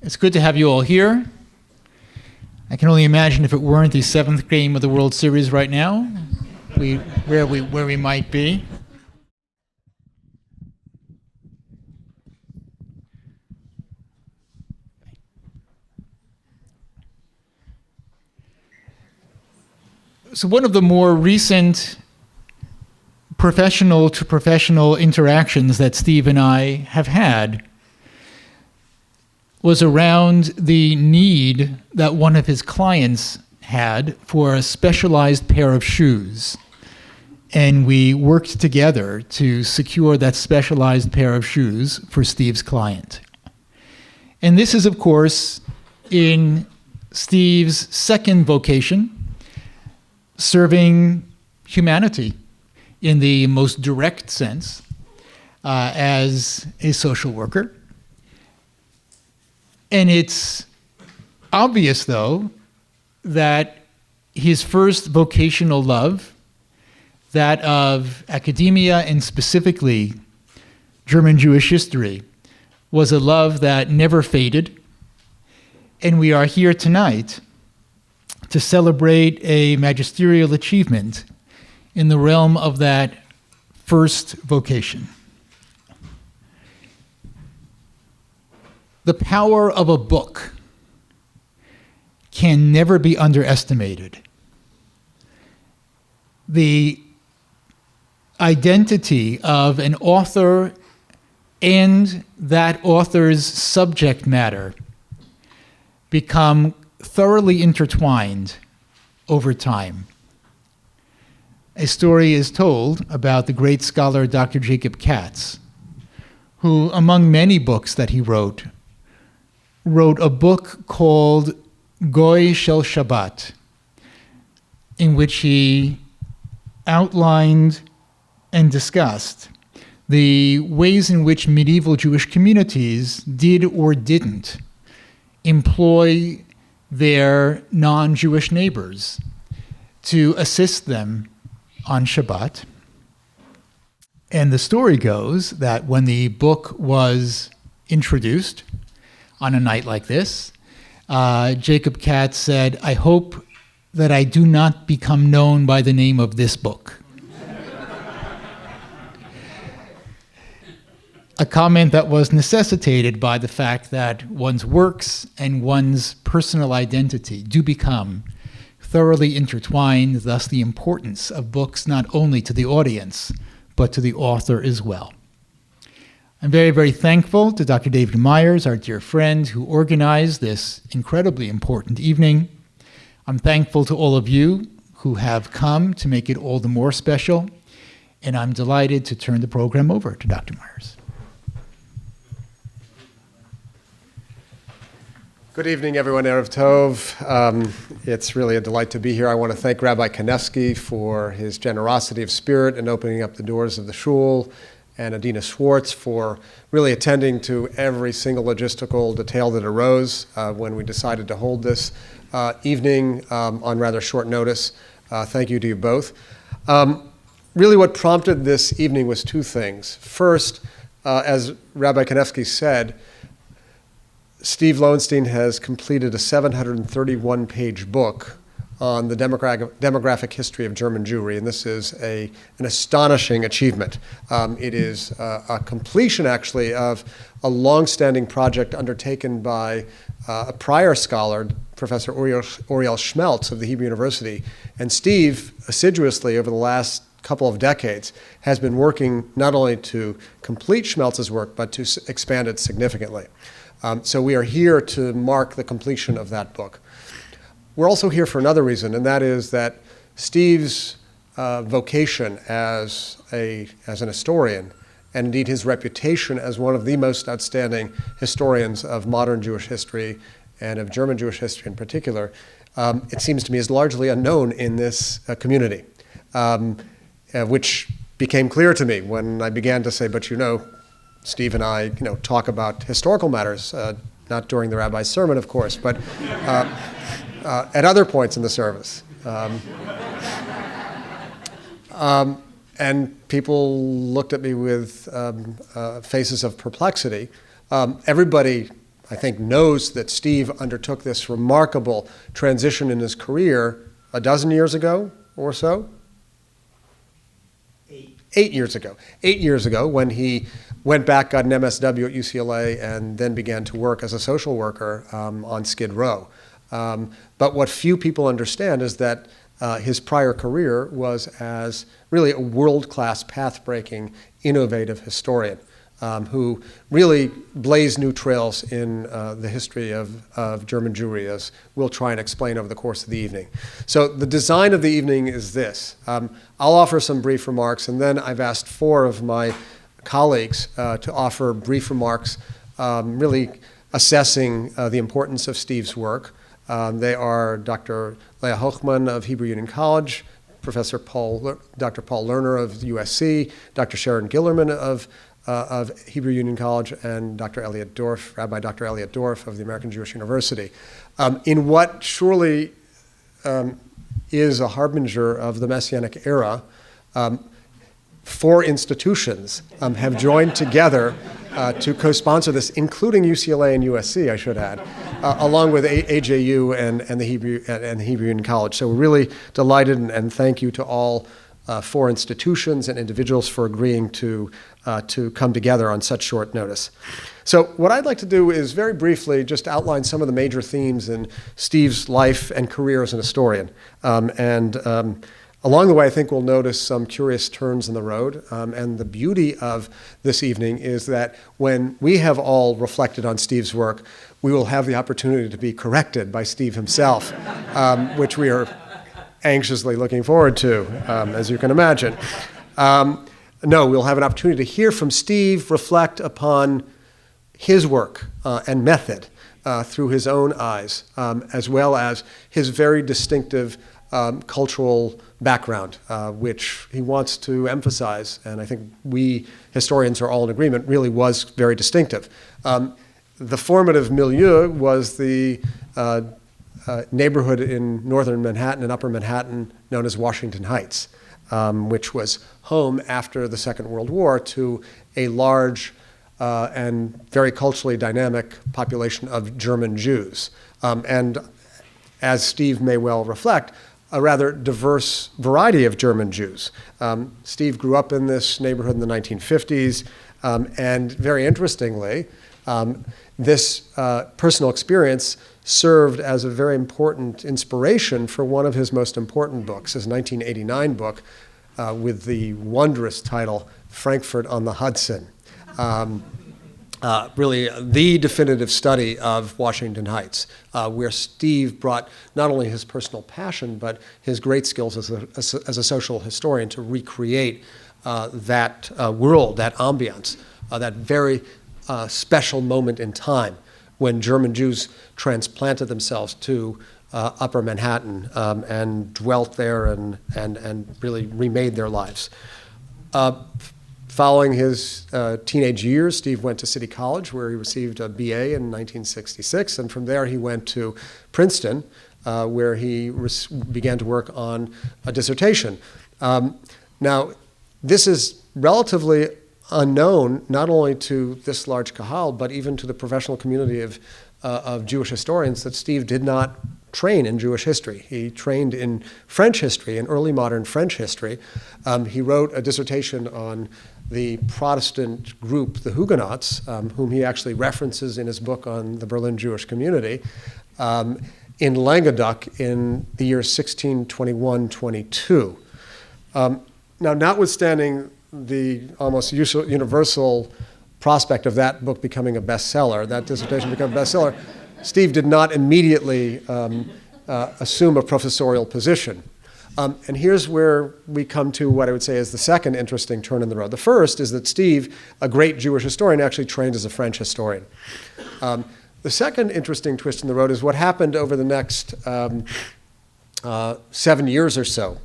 It's good to have you all here. I can only imagine if it weren't the seventh game of the World Series right now, where we might be. So one of the more recent professional-to-professional interactions that Steve and I have had was around the need that one of his clients had for a specialized pair of shoes. And we worked together to secure that specialized pair of shoes for Steve's client. And this is, of course, in Steve's second vocation, serving humanity in the most direct sense as a social worker. And it's obvious, though, that his first vocational love, that of academia and specifically German Jewish history, was a love that never faded. And we are here tonight to celebrate a magisterial achievement in the realm of that first vocation. The power of a book can never be underestimated. The identity of an author and that author's subject matter become thoroughly intertwined over time. A story is told about the great scholar Dr. Jacob Katz, who, among many books that he wrote a book called Goy Shel Shabbat, in which he outlined and discussed the ways in which medieval Jewish communities did or didn't employ their non-Jewish neighbors to assist them on Shabbat. And the story goes that when the book was introduced on a night like this, Jacob Katz said, "I hope that I do not become known by the name of this book." A comment that was necessitated by the fact that one's works and one's personal identity do become thoroughly intertwined, thus the importance of books not only to the audience, but to the author as well. I'm very, very thankful to Dr. David Myers, our dear friend, who organized this incredibly important evening. I'm thankful to all of you who have come to make it all the more special, and I'm delighted to turn the program over to Dr. Myers. Good evening, everyone. Erev Tov. It's really a delight to be here. I want to thank Rabbi Kanevsky for his generosity of spirit in opening up the doors of the shul, and Adina Schwartz for really attending to every single logistical detail that arose when we decided to hold this evening on rather short notice. Thank you to you both. Really what prompted this evening was two things. First, as Rabbi Kanevsky said, Steve Lowenstein has completed a 731-page book on the demographic history of German Jewry, and this is an astonishing achievement. It is a completion, actually, of a long-standing project undertaken by a prior scholar, Professor Uriel Schmeltz of the Hebrew University, and Steve, assiduously over the last couple of decades, has been working not only to complete Schmeltz's work, but to expand it significantly. So we are here to mark the completion of that book. We're also here for another reason, and that is that Steve's vocation as an historian, and indeed his reputation as one of the most outstanding historians of modern Jewish history and of German Jewish history in particular, it seems to me is largely unknown in this community, which became clear to me when I began to say, but you know, Steve and I, talk about historical matters, not during the rabbi's sermon, of course, but at other points in the service. And people looked at me with faces of perplexity. Everybody, I think, knows that Steve undertook this remarkable transition in his career a dozen years ago or so? 8 years ago. 8 years ago, when he went back, got an MSW at UCLA, and then began to work as a social worker on Skid Row. But what few people understand is that his prior career was as really a world-class, path-breaking, innovative historian who really blazed new trails in the history of German Jewry, as we'll try and explain over the course of the evening. So the design of the evening is this. I'll offer some brief remarks, and then I've asked 4 of my colleagues to offer brief remarks, really assessing the importance of Steve's work. They are Dr. Leah Hochman of Hebrew Union College, Dr. Paul Lerner of USC, Dr. Sharon Gillerman of Hebrew Union College, and Dr. Elliot Dorff, Rabbi Dr. Elliot Dorff of the American Jewish University. In what surely is a harbinger of the Messianic era, 4 institutions have joined together to co-sponsor this, including UCLA and USC, I should add, along with AJU and the Hebrew Union College. So we're really delighted, and thank you to all 4 institutions and individuals for agreeing to come together on such short notice. So what I'd like to do is very briefly just outline some of the major themes in Steve's life and career as an historian. Along the way, I think we'll notice some curious turns in the road. And the beauty of this evening is that when we have all reflected on Steve's work, we will have the opportunity to be corrected by Steve himself, which we are anxiously looking forward to, as you can imagine. No, we'll have an opportunity to hear from Steve, reflect upon his work and method through his own eyes, as well as his very distinctive cultural background, which he wants to emphasize, and I think we historians are all in agreement, really was very distinctive. The formative milieu was the neighborhood in northern Manhattan and upper Manhattan known as Washington Heights, which was home after the Second World War to a large and very culturally dynamic population of German Jews. And as Steve may well reflect, a rather diverse variety of German Jews. Steve grew up in this neighborhood in the 1950s, and very interestingly, this personal experience served as a very important inspiration for one of his most important books, his 1989 book with the wondrous title, Frankfurt on the Hudson. Really the definitive study of Washington Heights, where Steve brought not only his personal passion, but his great skills as a social historian to recreate that world, that ambiance, that very special moment in time when German Jews transplanted themselves to upper Manhattan and dwelt there and really remade their lives. Following his teenage years, Steve went to City College, where he received a BA in 1966, and from there he went to Princeton, where he began to work on a dissertation. Now, this is relatively unknown, not only to this large kahal, but even to the professional community of Jewish historians, that Steve did not train in Jewish history. He trained in French history, in early modern French history. He wrote a dissertation on the Protestant group, the Huguenots, whom he actually references in his book on the Berlin Jewish community, in Languedoc in the year 1621-22. Now, notwithstanding the almost universal prospect of that book becoming a bestseller, that dissertation becoming a bestseller, Steve did not immediately assume a professorial position. And here's where we come to what I would say is the second interesting turn in the road. The first is that Steve, a great Jewish historian, actually trained as a French historian. The second interesting twist in the road is what happened over the next 7 years or so.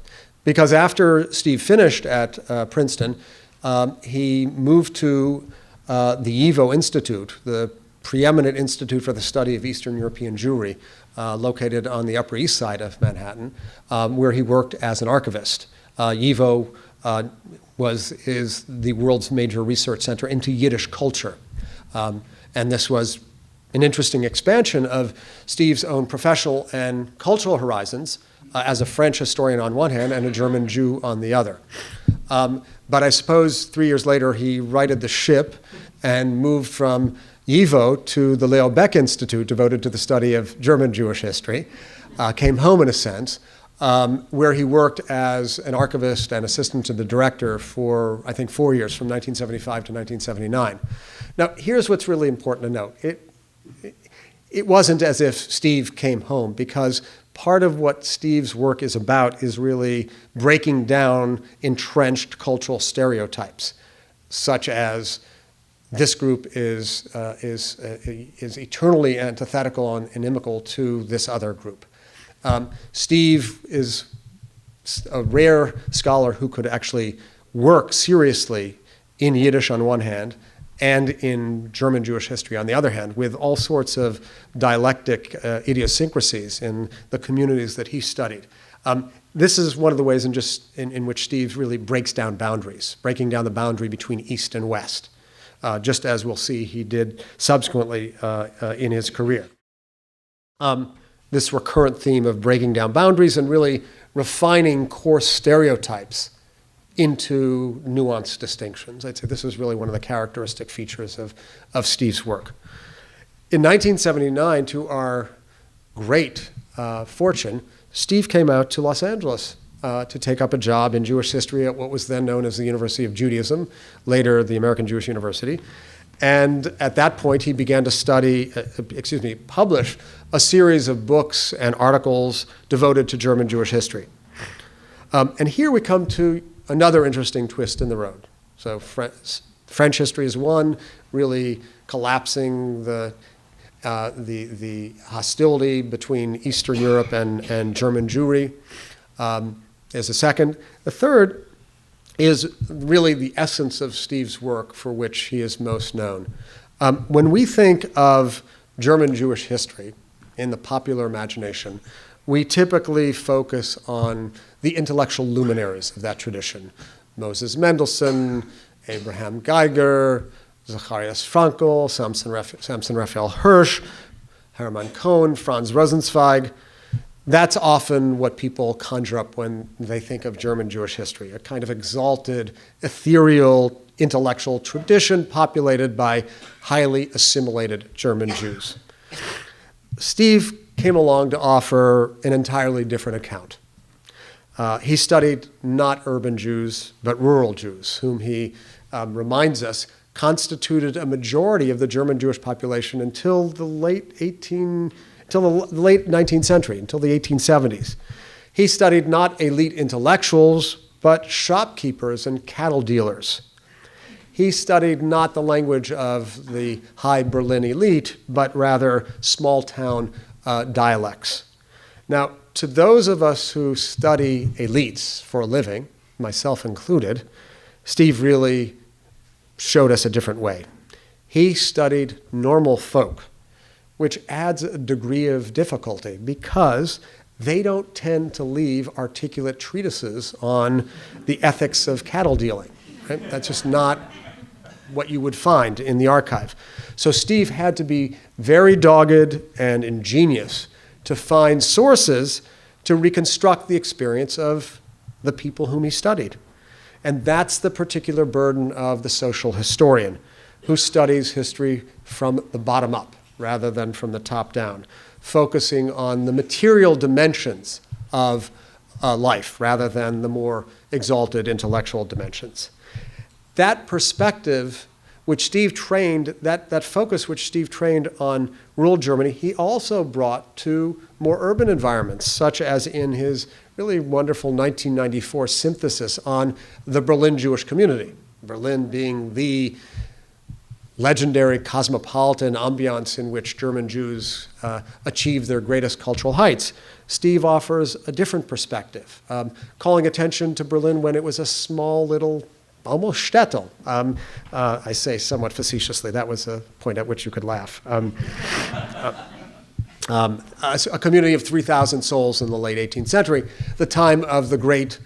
Because after Steve finished at Princeton, he moved to the YIVO Institute, the preeminent institute for the study of Eastern European Jewry, located on the Upper East Side of Manhattan, where he worked as an archivist. YIVO is the world's major research center into Yiddish culture. And this was an interesting expansion of Steve's own professional and cultural horizons as a French historian on one hand and a German Jew on the other. But I suppose 3 years later, he righted the ship and moved from YIVO to the Leo Baeck Institute, devoted to the study of German Jewish history, came home in a sense, where he worked as an archivist and assistant to the director for, I think, 4 years, from 1975 to 1979. Now, here's what's really important to note. It wasn't as if Steve came home, because part of what Steve's work is about is really breaking down entrenched cultural stereotypes, such as this group is eternally antithetical and inimical to this other group. Steve is a rare scholar who could actually work seriously in Yiddish on one hand and in German Jewish history on the other hand, with all sorts of dialectic idiosyncrasies in the communities that he studied. This is one of the ways in which Steve really breaks down boundaries, breaking down the boundary between East and West, just as we'll see he did subsequently in his career. This recurrent theme of breaking down boundaries and really refining coarse stereotypes into nuanced distinctions. I'd say this is really one of the characteristic features of Steve's work. In 1979, to our great fortune, Steve came out to Los Angeles to take up a job in Jewish history at what was then known as the University of Judaism, later the American Jewish University. And at that point, he began to publish a series of books and articles devoted to German Jewish history. And here we come to another interesting twist in the road. So French history is one, really collapsing the hostility between Eastern Europe and German Jewry is a second. The third is really the essence of Steve's work for which he is most known. When we think of German Jewish history in the popular imagination, we typically focus on the intellectual luminaries of that tradition. Moses Mendelssohn, Abraham Geiger, Zacharias Frankel, Samson Raphael Hirsch, Hermann Cohen, Franz Rosenzweig. That's often what people conjure up when they think of German Jewish history, a kind of exalted, ethereal, intellectual tradition populated by highly assimilated German Jews. Steve came along to offer an entirely different account. He studied not urban Jews, but rural Jews, whom he reminds us constituted a majority of the German Jewish population until the late 19th century, until the 1870s. He studied not elite intellectuals, but shopkeepers and cattle dealers. He studied not the language of the high Berlin elite, but rather small-town dialects. Now, to those of us who study elites for a living, myself included, Steve really showed us a different way. He studied normal folk, which adds a degree of difficulty because they don't tend to leave articulate treatises on the ethics of cattle dealing. Right? That's just not what you would find in the archive. So Steve had to be very dogged and ingenious to find sources to reconstruct the experience of the people whom he studied. And that's the particular burden of the social historian, who studies history from the bottom up rather than from the top down, focusing on the material dimensions of life rather than the more exalted intellectual dimensions. That perspective which Steve trained, that focus which Steve trained on rural Germany, he also brought to more urban environments, such as in his really wonderful 1994 synthesis on the Berlin Jewish community, Berlin being the legendary cosmopolitan ambiance in which German Jews achieved their greatest cultural heights. Steve offers a different perspective, calling attention to Berlin when it was a small little, almost shtetl. I say somewhat facetiously. That was a point at which you could laugh. A community of 3,000 souls in the late 18th century, the time of the great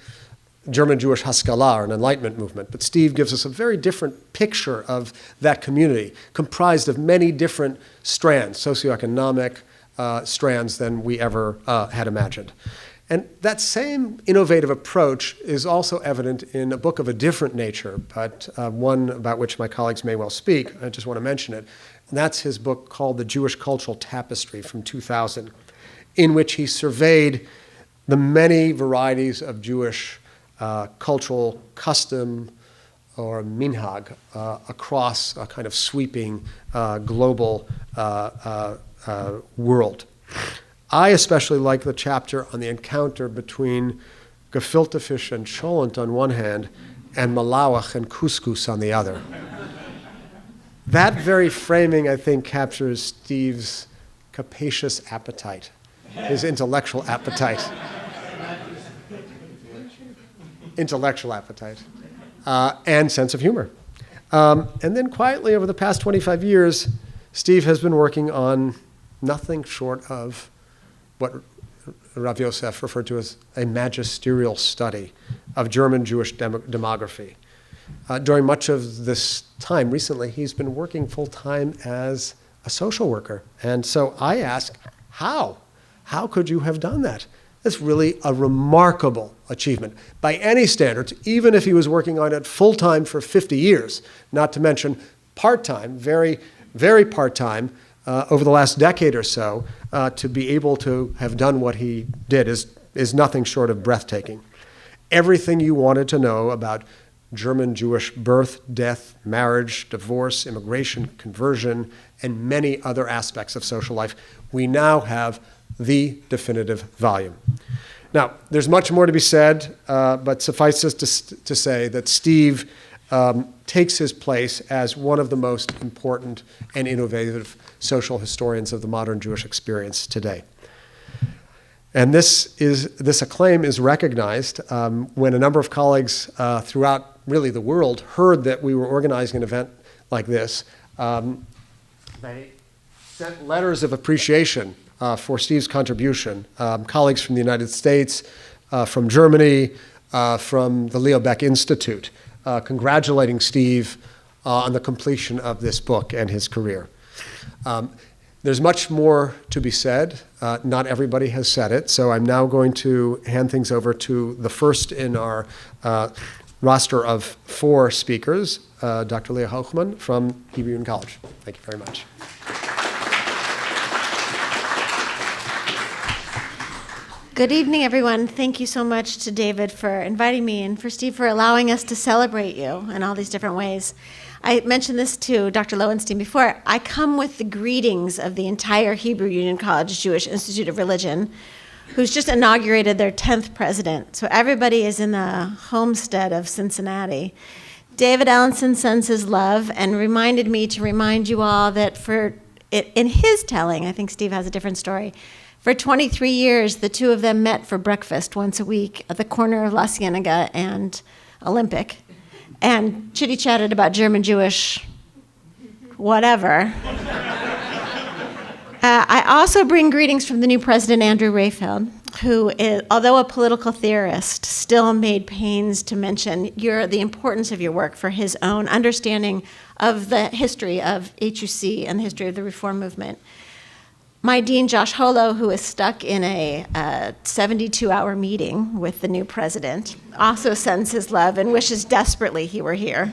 German Jewish Haskalah, or an Enlightenment movement. But Steve gives us a very different picture of that community, comprised of many different strands, socioeconomic strands, than we ever had imagined. And that same innovative approach is also evident in a book of a different nature, but one about which my colleagues may well speak. I just want to mention it. And that's his book called The Jewish Cultural Tapestry from 2000, in which he surveyed the many varieties of Jewish cultural custom or minhag across a kind of sweeping global world. I especially like the chapter on the encounter between gefilte fish and cholent on one hand and malawach and couscous on the other. That very framing, I think, captures Steve's capacious appetite, his intellectual appetite. And sense of humor. And then quietly over the past 25 years, Steve has been working on nothing short of what Rav Yosef referred to as a magisterial study of German Jewish demography. During much of this time recently, he's been working full-time as a social worker. And so I ask, how? How could you have done that? It's really a remarkable achievement by any standards, even if he was working on it full-time for 50 years, not to mention part-time, very, very part-time, over the last decade or so, to be able to have done what he did is nothing short of breathtaking. Everything you wanted to know about German Jewish birth, death, marriage, divorce, immigration, conversion, and many other aspects of social life, we now have the definitive volume. Now, there's much more to be said, but suffice it to say that Steve takes his place as one of the most important and innovative social historians of the modern Jewish experience today. And this acclaim is recognized when a number of colleagues throughout really the world heard that we were organizing an event like this. They sent letters of appreciation for Steve's contribution. Colleagues from the United States, from Germany, from the Leo Baeck Institute, congratulating Steve on the completion of this book and his career. There's much more to be said. Not everybody has said it, so I'm now going to hand things over to the first in our roster of 4 speakers, Dr. Leah Hochman from Iyyun College. Thank you very much. Good evening, everyone. Thank you so much to David for inviting me and for Steve for allowing us to celebrate you in all these different ways. I mentioned this to Dr. Lowenstein before. I come with the greetings of the entire Hebrew Union College Jewish Institute of Religion, who's just inaugurated their 10th president. So everybody is in the homestead of Cincinnati. David Allenson sends his love and reminded me to remind you all that in his telling, I think Steve has a different story, for 23 years, the two of them met for breakfast once a week at the corner of La Cienega and Olympic and chitty-chatted about German Jewish whatever. I also bring greetings from the new president, Andrew Rayfeld, who, is, although a political theorist, still made pains to mention the importance of your work for his own understanding of the history of HUC and the history of the Reform movement. My dean, Josh Holo, who is stuck in a 72-hour meeting with the new president, also sends his love and wishes desperately he were here.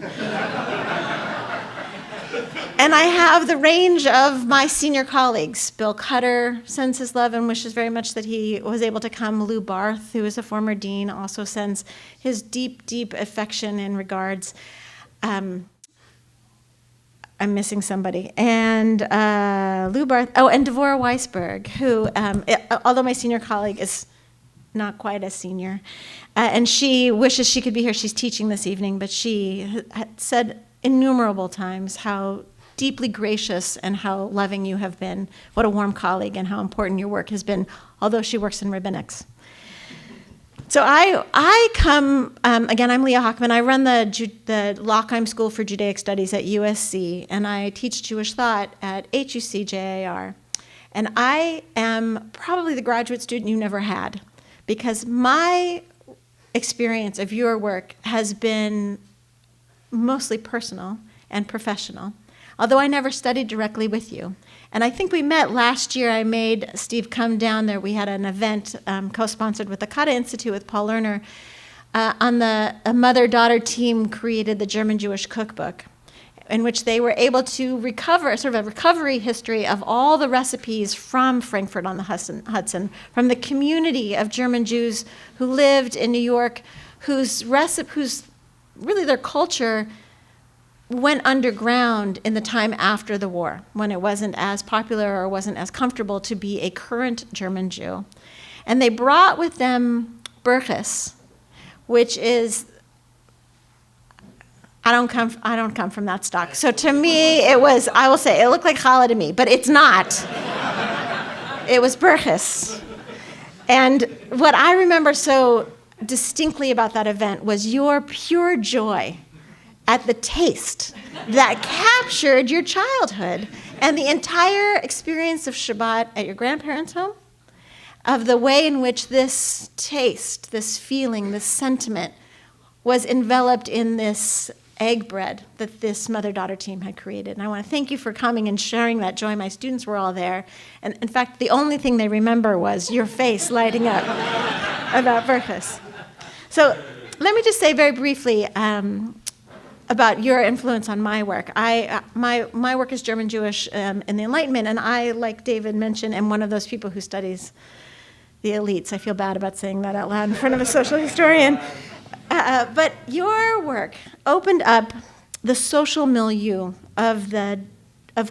And I have the range of my senior colleagues. Bill Cutter sends his love and wishes very much that he was able to come. Lou Barth, who is a former dean, also sends his deep, deep affection and regards. I'm missing somebody. And Lou Barth, and Devorah Weisberg, who, although my senior colleague is not quite as senior, and she wishes she could be here. She's teaching this evening, but she had said innumerable times how deeply gracious and how loving you have been, what a warm colleague, and how important your work has been, although she works in rabbinics. So I come, again, I'm Leah Hochman. I run the Lockheim School for Judaic Studies at USC, and I teach Jewish thought at HUC JAR. And I am probably the graduate student you never had, because my experience of your work has been mostly personal and professional, although I never studied directly with you. And I think we met last year. I made Steve come down there. We had an event co-sponsored with the Kata Institute with Paul Lerner. A mother-daughter team created the German Jewish Cookbook, in which they were able to recover, sort of a recovery history of all the recipes from Frankfurt on the Hudson, from the community of German Jews who lived in New York, whose really their culture went underground in the time after the war, when it wasn't as popular or wasn't as comfortable to be a current German Jew. And they brought with them Burgess, which is, I don't come from that stock. So to me, it was, I will say, it looked like challah to me, but it's not. It was Burgess. And what I remember so distinctly about that event was your pure joy at the taste that captured your childhood and the entire experience of Shabbat at your grandparents' home, of the way in which this taste, this feeling, this sentiment was enveloped in this egg bread that this mother-daughter team had created. And I want to thank you for coming and sharing that joy. My students were all there. And in fact, the only thing they remember was your face lighting up about Burgess. So let me just say very briefly about your influence on my work. My work is German Jewish in the Enlightenment, and I, like David mentioned, am one of those people who studies the elites. I feel bad about saying that out loud in front of a social historian. But your work opened up the social milieu of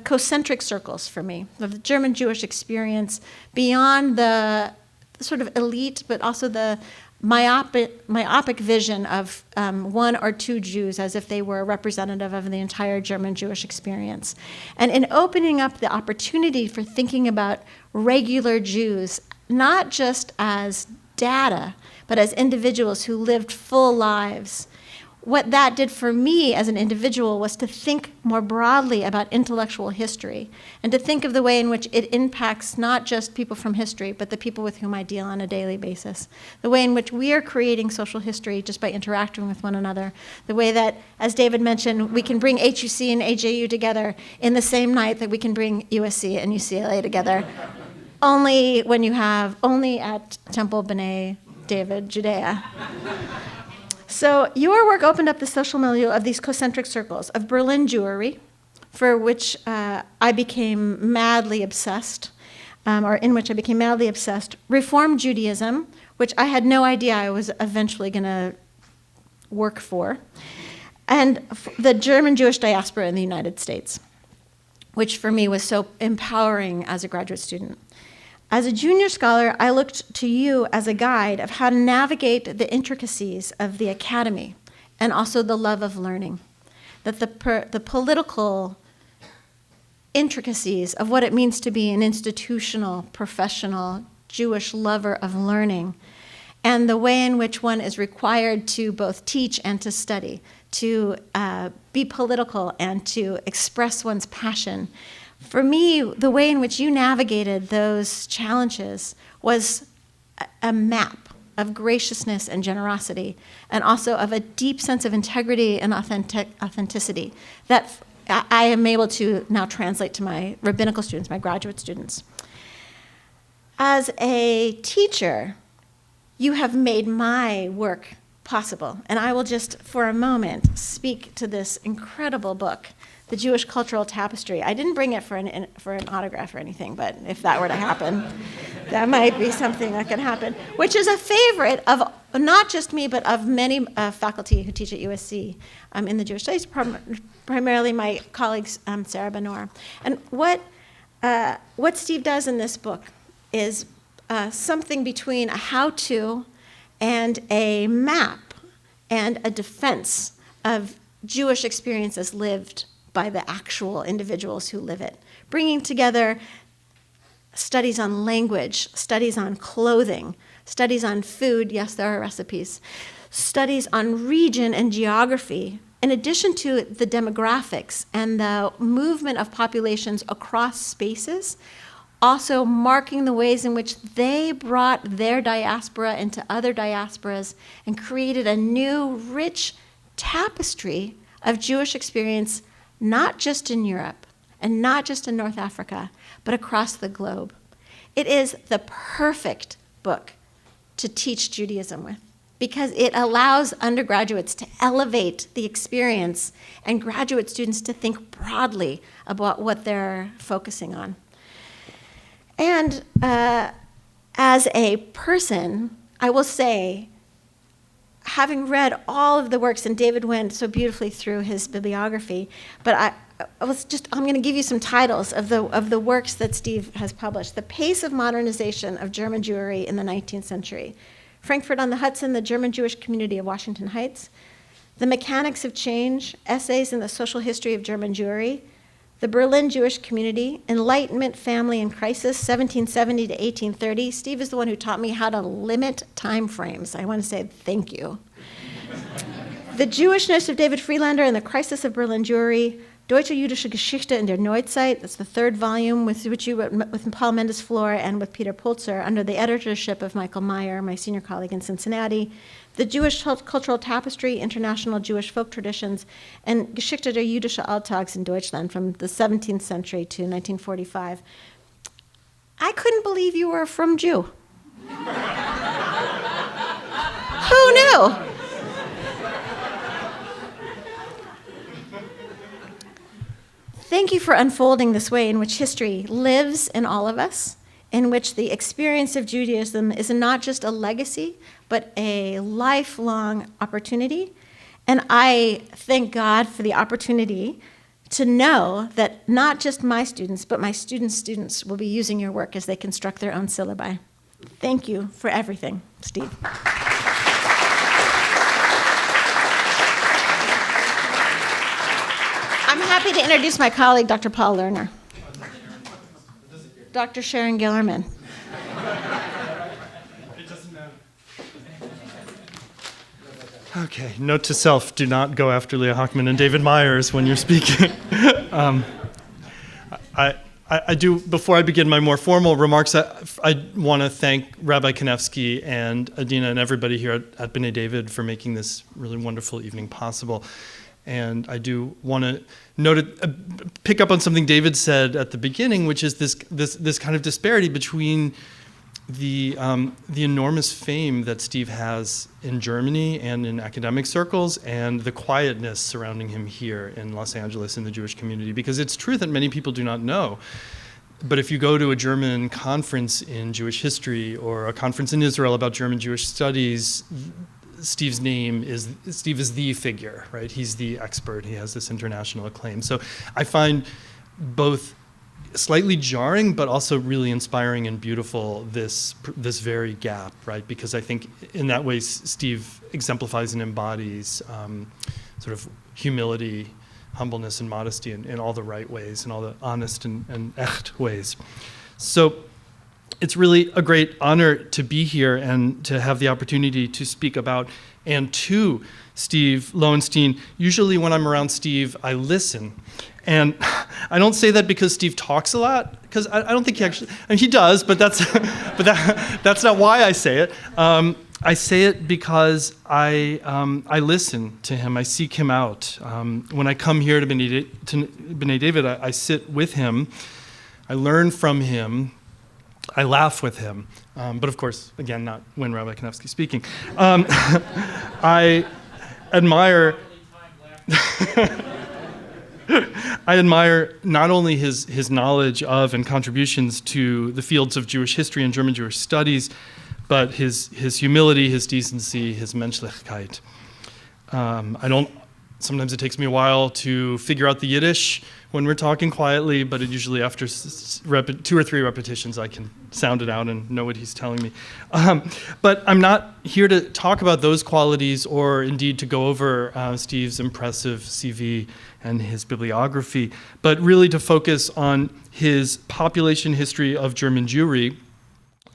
concentric circles for me, of the German Jewish experience beyond the sort of elite, but also the myopic vision of one or two Jews as if they were representative of the entire German Jewish experience. And in opening up the opportunity for thinking about regular Jews, not just as data, but as individuals who lived full lives, what that did for me as an individual was to think more broadly about intellectual history and to think of the way in which it impacts not just people from history, but the people with whom I deal on a daily basis. The way in which we are creating social history just by interacting with one another. The way that, as David mentioned, we can bring HUC and AJU together in the same night that we can bring USC and UCLA together. Only at Temple B'nai David-Judea. So your work opened up the social milieu of these concentric circles of Berlin Jewry, for which I became madly obsessed, Reform Judaism, which I had no idea I was eventually going to work for, and the German Jewish diaspora in the United States, which for me was so empowering as a graduate student. As a junior scholar, I looked to you as a guide of how to navigate the intricacies of the academy and also the love of learning, that the political intricacies of what it means to be an institutional, professional, Jewish lover of learning, and the way in which one is required to both teach and to study, to be political and to express one's passion. For me, the way in which you navigated those challenges was a map of graciousness and generosity, and also of a deep sense of integrity and authenticity that I am able to now translate to my rabbinical students, my graduate students. As a teacher, you have made my work possible, and I will just, for a moment, speak to this incredible book, The Jewish Cultural Tapestry. I didn't bring it for an autograph or anything, but if that were to happen, that might be something that could happen, which is a favorite of not just me, but of many faculty who teach at USC in the Jewish Studies, primarily my colleagues, Sarah Benor. And what Steve does in this book is something between a how-to and a map and a defense of Jewish experiences lived by the actual individuals who live it, bringing together studies on language, studies on clothing, studies on food, yes, there are recipes, studies on region and geography, in addition to the demographics and the movement of populations across spaces, also marking the ways in which they brought their diaspora into other diasporas and created a new, rich tapestry of Jewish experience, not just in Europe and not just in North Africa, but across the globe. It is the perfect book to teach Judaism with, because it allows undergraduates to elevate the experience and graduate students to think broadly about what they're focusing on. And as a person, I will say, having read all of the works, and David went so beautifully through his bibliography, but I'm going to give you some titles of the works that Steve has published. The Pace of Modernization of German Jewry in the 19th Century. Frankfurt on the Hudson, the German Jewish Community of Washington Heights. The Mechanics of Change, Essays in the Social History of German Jewry. The Berlin Jewish Community, Enlightenment, Family, and Crisis, 1770 to 1830. Steve is the one who taught me how to limit time frames. I want to say thank you. The Jewishness of David Friedlander and the Crisis of Berlin Jewry. Deutsche Jüdische Geschichte in der Neuzeit, that's the third volume which you wrote with Paul Mendes-Flohr and with Peter Pulzer under the editorship of Michael Meyer, my senior colleague in Cincinnati. The Jewish Cultural Tapestry, International Jewish Folk Traditions, and Geschichte der Jüdische Alltags in Deutschland from the 17th century to 1945. I couldn't believe you were from Jew. Who knew? Thank you for unfolding this way in which history lives in all of us, in which the experience of Judaism is not just a legacy, but a lifelong opportunity. And I thank God for the opportunity to know that not just my students, but my students' students will be using your work as they construct their own syllabi. Thank you for everything, Steve. I'm happy to introduce my colleague, Dr. Paul Lerner. Dr. Sharon Gillerman. Okay, note to self, do not go after Leah Hochman and David Myers when you're speaking. I do, before I begin my more formal remarks, I want to thank Rabbi Kanevsky and Adina and everybody here at B'nai David for making this really wonderful evening possible. And I do want to pick up on something David said at the beginning, which is this kind of disparity between the enormous fame that Steve has in Germany and in academic circles, and the quietness surrounding him here in Los Angeles in the Jewish community. Because it's true that many people do not know. But if you go to a German conference in Jewish history or a conference in Israel about German Jewish studies, Steve is the figure, right? He's the expert. He has this international acclaim. So I find both slightly jarring, but also really inspiring and beautiful, this very gap, right? Because I think in that way, Steve exemplifies and embodies sort of humility, humbleness, and modesty in all the right ways, in all the honest and echt ways. So it's really a great honor to be here and to have the opportunity to speak about and to Steve Lowenstein. Usually when I'm around Steve, I listen. And I don't say that because Steve talks a lot, because I don't think he actually, I mean, he does, but that's not why I say it. I say it because I listen to him. I seek him out. When I come here to B'nai David, I sit with him. I learn from him. I laugh with him. But of course, again, not when Rabbi Kanevsky speaking. I admire not only his knowledge of and contributions to the fields of Jewish history and German Jewish studies, but his humility, his decency, his Menschlichkeit. Sometimes it takes me a while to figure out the Yiddish when we're talking quietly, but usually after 2 or 3 repetitions, I can sound it out and know what he's telling me. But I'm not here to talk about those qualities or indeed to go over Steve's impressive CV and his bibliography, but really to focus on his Population History of German Jewry,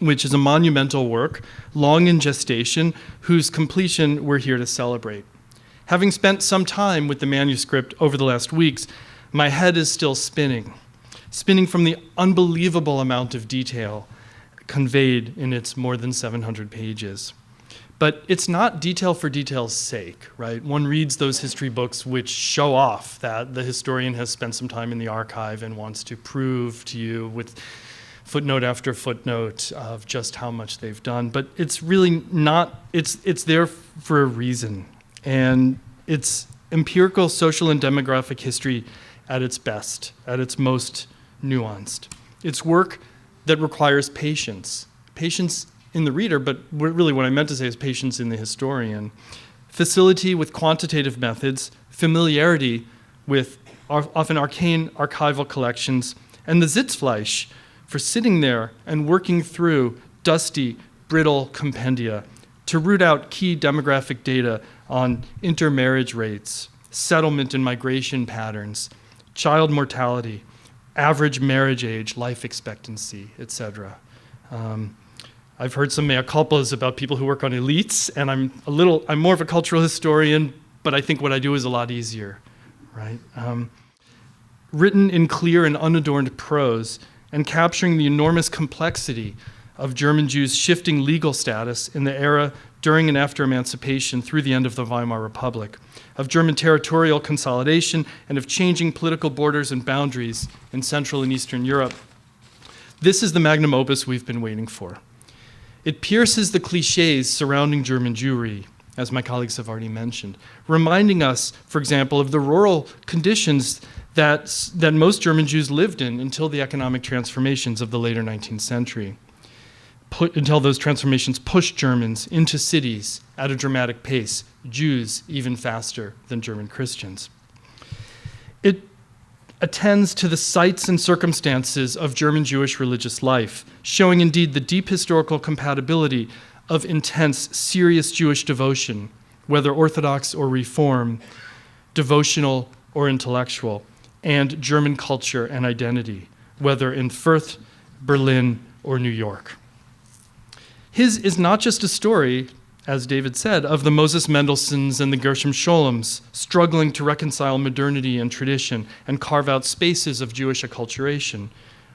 which is a monumental work, long in gestation, whose completion we're here to celebrate. Having spent some time with the manuscript over the last weeks, my head is still spinning. spinning from the unbelievable amount of detail conveyed in its more than 700 pages. But it's not detail for detail's sake, right? One reads those history books which show off that the historian has spent some time in the archive and wants to prove to you with footnote after footnote of just how much they've done. But it's really not, it's there for a reason. And it's empirical social and demographic history at its best, at its most nuanced. It's work that requires patience. Patience in the reader, but really what I meant to say is patience in the historian. Facility with quantitative methods, familiarity with often arcane archival collections, and the Sitzfleisch for sitting there and working through dusty, brittle compendia to root out key demographic data on intermarriage rates, settlement and migration patterns, child mortality, average marriage age, life expectancy, etc. I've heard some mea culpas about people who work on elites, and I'm more of a cultural historian, but I think what I do is a lot easier, right? Written in clear and unadorned prose, and capturing the enormous complexity of German Jews' shifting legal status in the era during and after emancipation through the end of the Weimar Republic, of German territorial consolidation, and of changing political borders and boundaries in Central and Eastern Europe. This is the magnum opus we've been waiting for. It pierces the cliches surrounding German Jewry, as my colleagues have already mentioned, reminding us, for example, of the rural conditions that most German Jews lived in until the economic transformations of the later 19th century, until those transformations pushed Germans into cities at a dramatic pace, Jews even faster than German Christians. It attends to the sites and circumstances of German Jewish religious life, showing indeed the deep historical compatibility of intense, serious Jewish devotion, whether Orthodox or Reform, devotional or intellectual, and German culture and identity, whether in Fürth, Berlin, or New York. His is not just a story, as David said, of the Moses Mendelssohns and the Gershom Scholems struggling to reconcile modernity and tradition and carve out spaces of Jewish acculturation,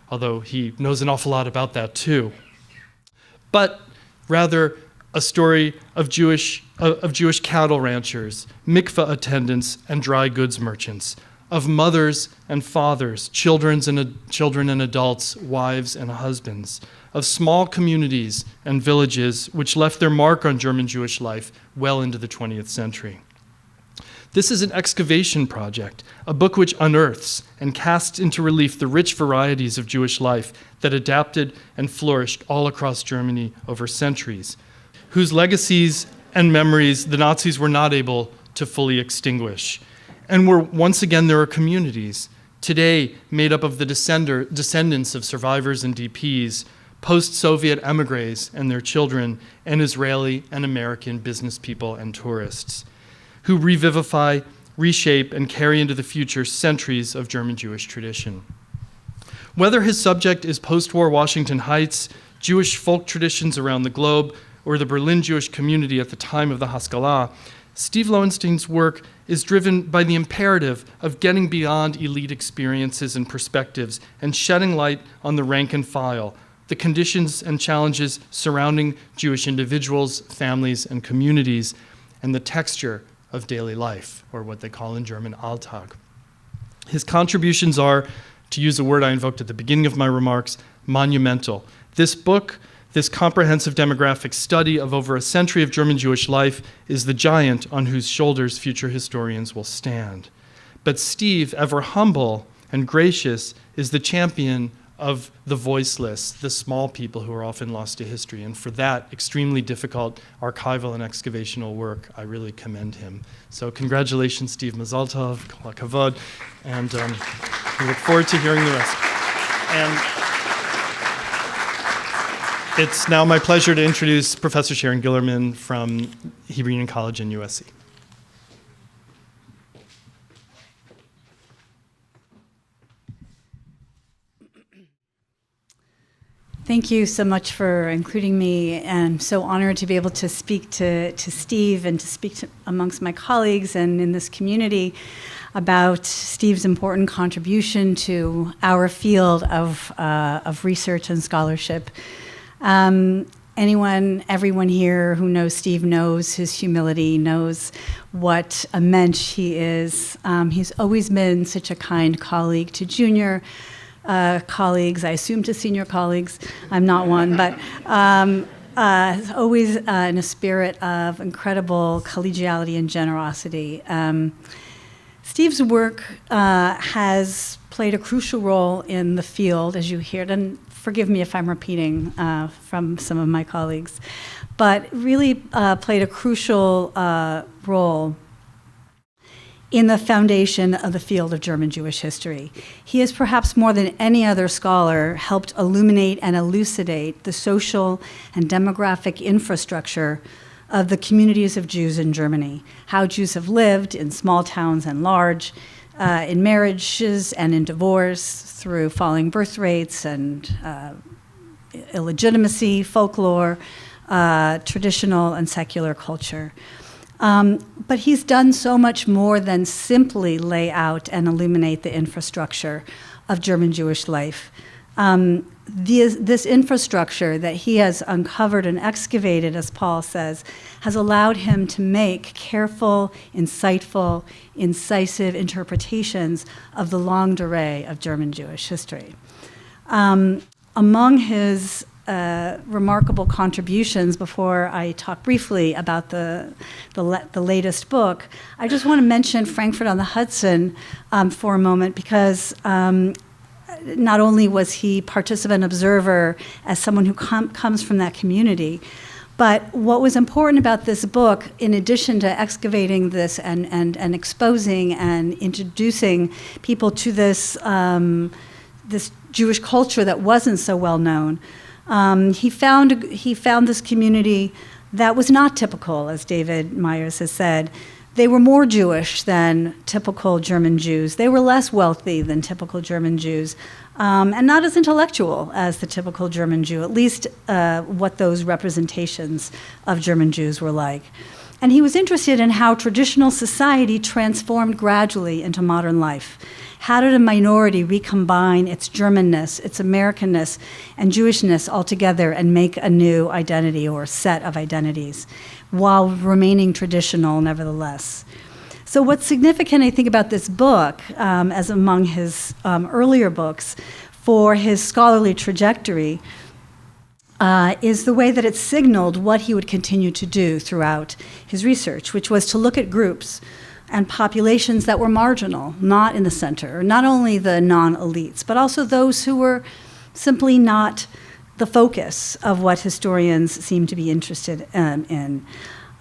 although he knows an awful lot about that too. But rather a story of Jewish cattle ranchers, mikveh attendants, and dry goods merchants, of mothers and fathers, children and adults, wives and husbands, of small communities and villages which left their mark on German Jewish life well into the 20th century. This is an excavation project, a book which unearths and casts into relief the rich varieties of Jewish life that adapted and flourished all across Germany over centuries, whose legacies and memories the Nazis were not able to fully extinguish. And where once again there are communities, today made up of the descendants of survivors and DPs, post-Soviet emigres and their children, and Israeli and American business people and tourists, who revivify, reshape, and carry into the future centuries of German Jewish tradition. Whether his subject is post-war Washington Heights, Jewish folk traditions around the globe, or the Berlin Jewish community at the time of the Haskalah, Steve Lowenstein's work is driven by the imperative of getting beyond elite experiences and perspectives and shedding light on the rank and file, the conditions and challenges surrounding Jewish individuals, families, and communities, and the texture of daily life, or what they call in German Alltag. His contributions are, to use a word I invoked at the beginning of my remarks, monumental. This book, this comprehensive demographic study of over a century of German Jewish life, is the giant on whose shoulders future historians will stand. But Steve, ever humble and gracious, is the champion of the voiceless, the small people who are often lost to history. And for that extremely difficult archival and excavational work, I really commend him. So congratulations, Steve. Mazal tov, kol hakavod, and we look forward to hearing the rest. And it's now my pleasure to introduce Professor Sharon Gillerman from Hebrew Union College in USC. Thank thank you so much for including me, and I'm so honored to be able to speak to Steve and to speak amongst my colleagues and in this community about Steve's important contribution to our field of research and scholarship. Everyone here who knows Steve knows his humility, knows what a mensch he is. He's always been such a kind colleague to junior colleagues, I assume to senior colleagues. I'm not one, but always in a spirit of incredible collegiality and generosity. Steve's work has played a crucial role in the field, as you heard, and forgive me if I'm repeating from some of my colleagues, but really played a crucial role in the foundation of the field of German Jewish history. He has perhaps more than any other scholar helped illuminate and elucidate the social and demographic infrastructure of the communities of Jews in Germany, how Jews have lived in small towns and large, in marriages and in divorce, through falling birth rates and illegitimacy, folklore, traditional and secular culture. But he's done so much more than simply lay out and illuminate the infrastructure of German Jewish life. This infrastructure that he has uncovered and excavated, as Paul says, has allowed him to make careful, insightful, incisive interpretations of the longue durée of German Jewish history. Among his remarkable contributions, before I talk briefly about the latest book, I just want to mention Frankfurt on the Hudson for a moment, because not only was he participant observer as someone who comes from that community, but what was important about this book, in addition to excavating this and exposing and introducing people to this Jewish culture that wasn't so well known, he found this community that was not typical, as David Myers has said. They were more Jewish than typical German Jews. They were less wealthy than typical German Jews, and not as intellectual as the typical German Jew, at least what those representations of German Jews were like. And he was interested in how traditional society transformed gradually into modern life. How did a minority recombine its Germanness, its Americanness, and Jewishness all together and make a new identity or set of identities, while remaining traditional nevertheless? So what's significant, I think, about this book, as among his earlier books, for his scholarly trajectory, is the way that it signaled what he would continue to do throughout his research, which was to look at groups and populations that were marginal, not in the center, not only the non-elites, but also those who were simply not the focus of what historians seem to be interested in.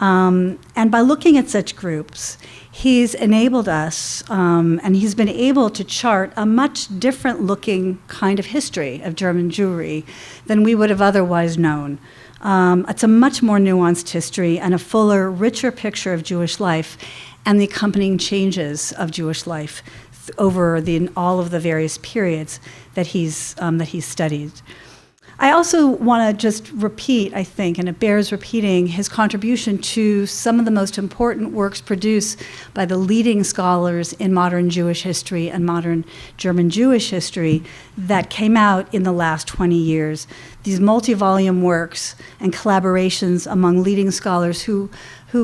And by looking at such groups, he's enabled us, and he's been able to chart a much different looking kind of history of German Jewry than we would have otherwise known. It's a much more nuanced history and a fuller, richer picture of Jewish life and the accompanying changes of Jewish life over all of the various periods that he's studied. I also want to just repeat, I think, and it bears repeating, his contribution to some of the most important works produced by the leading scholars in modern Jewish history and modern German Jewish history that came out in the last 20 years. These multi-volume works and collaborations among leading scholars who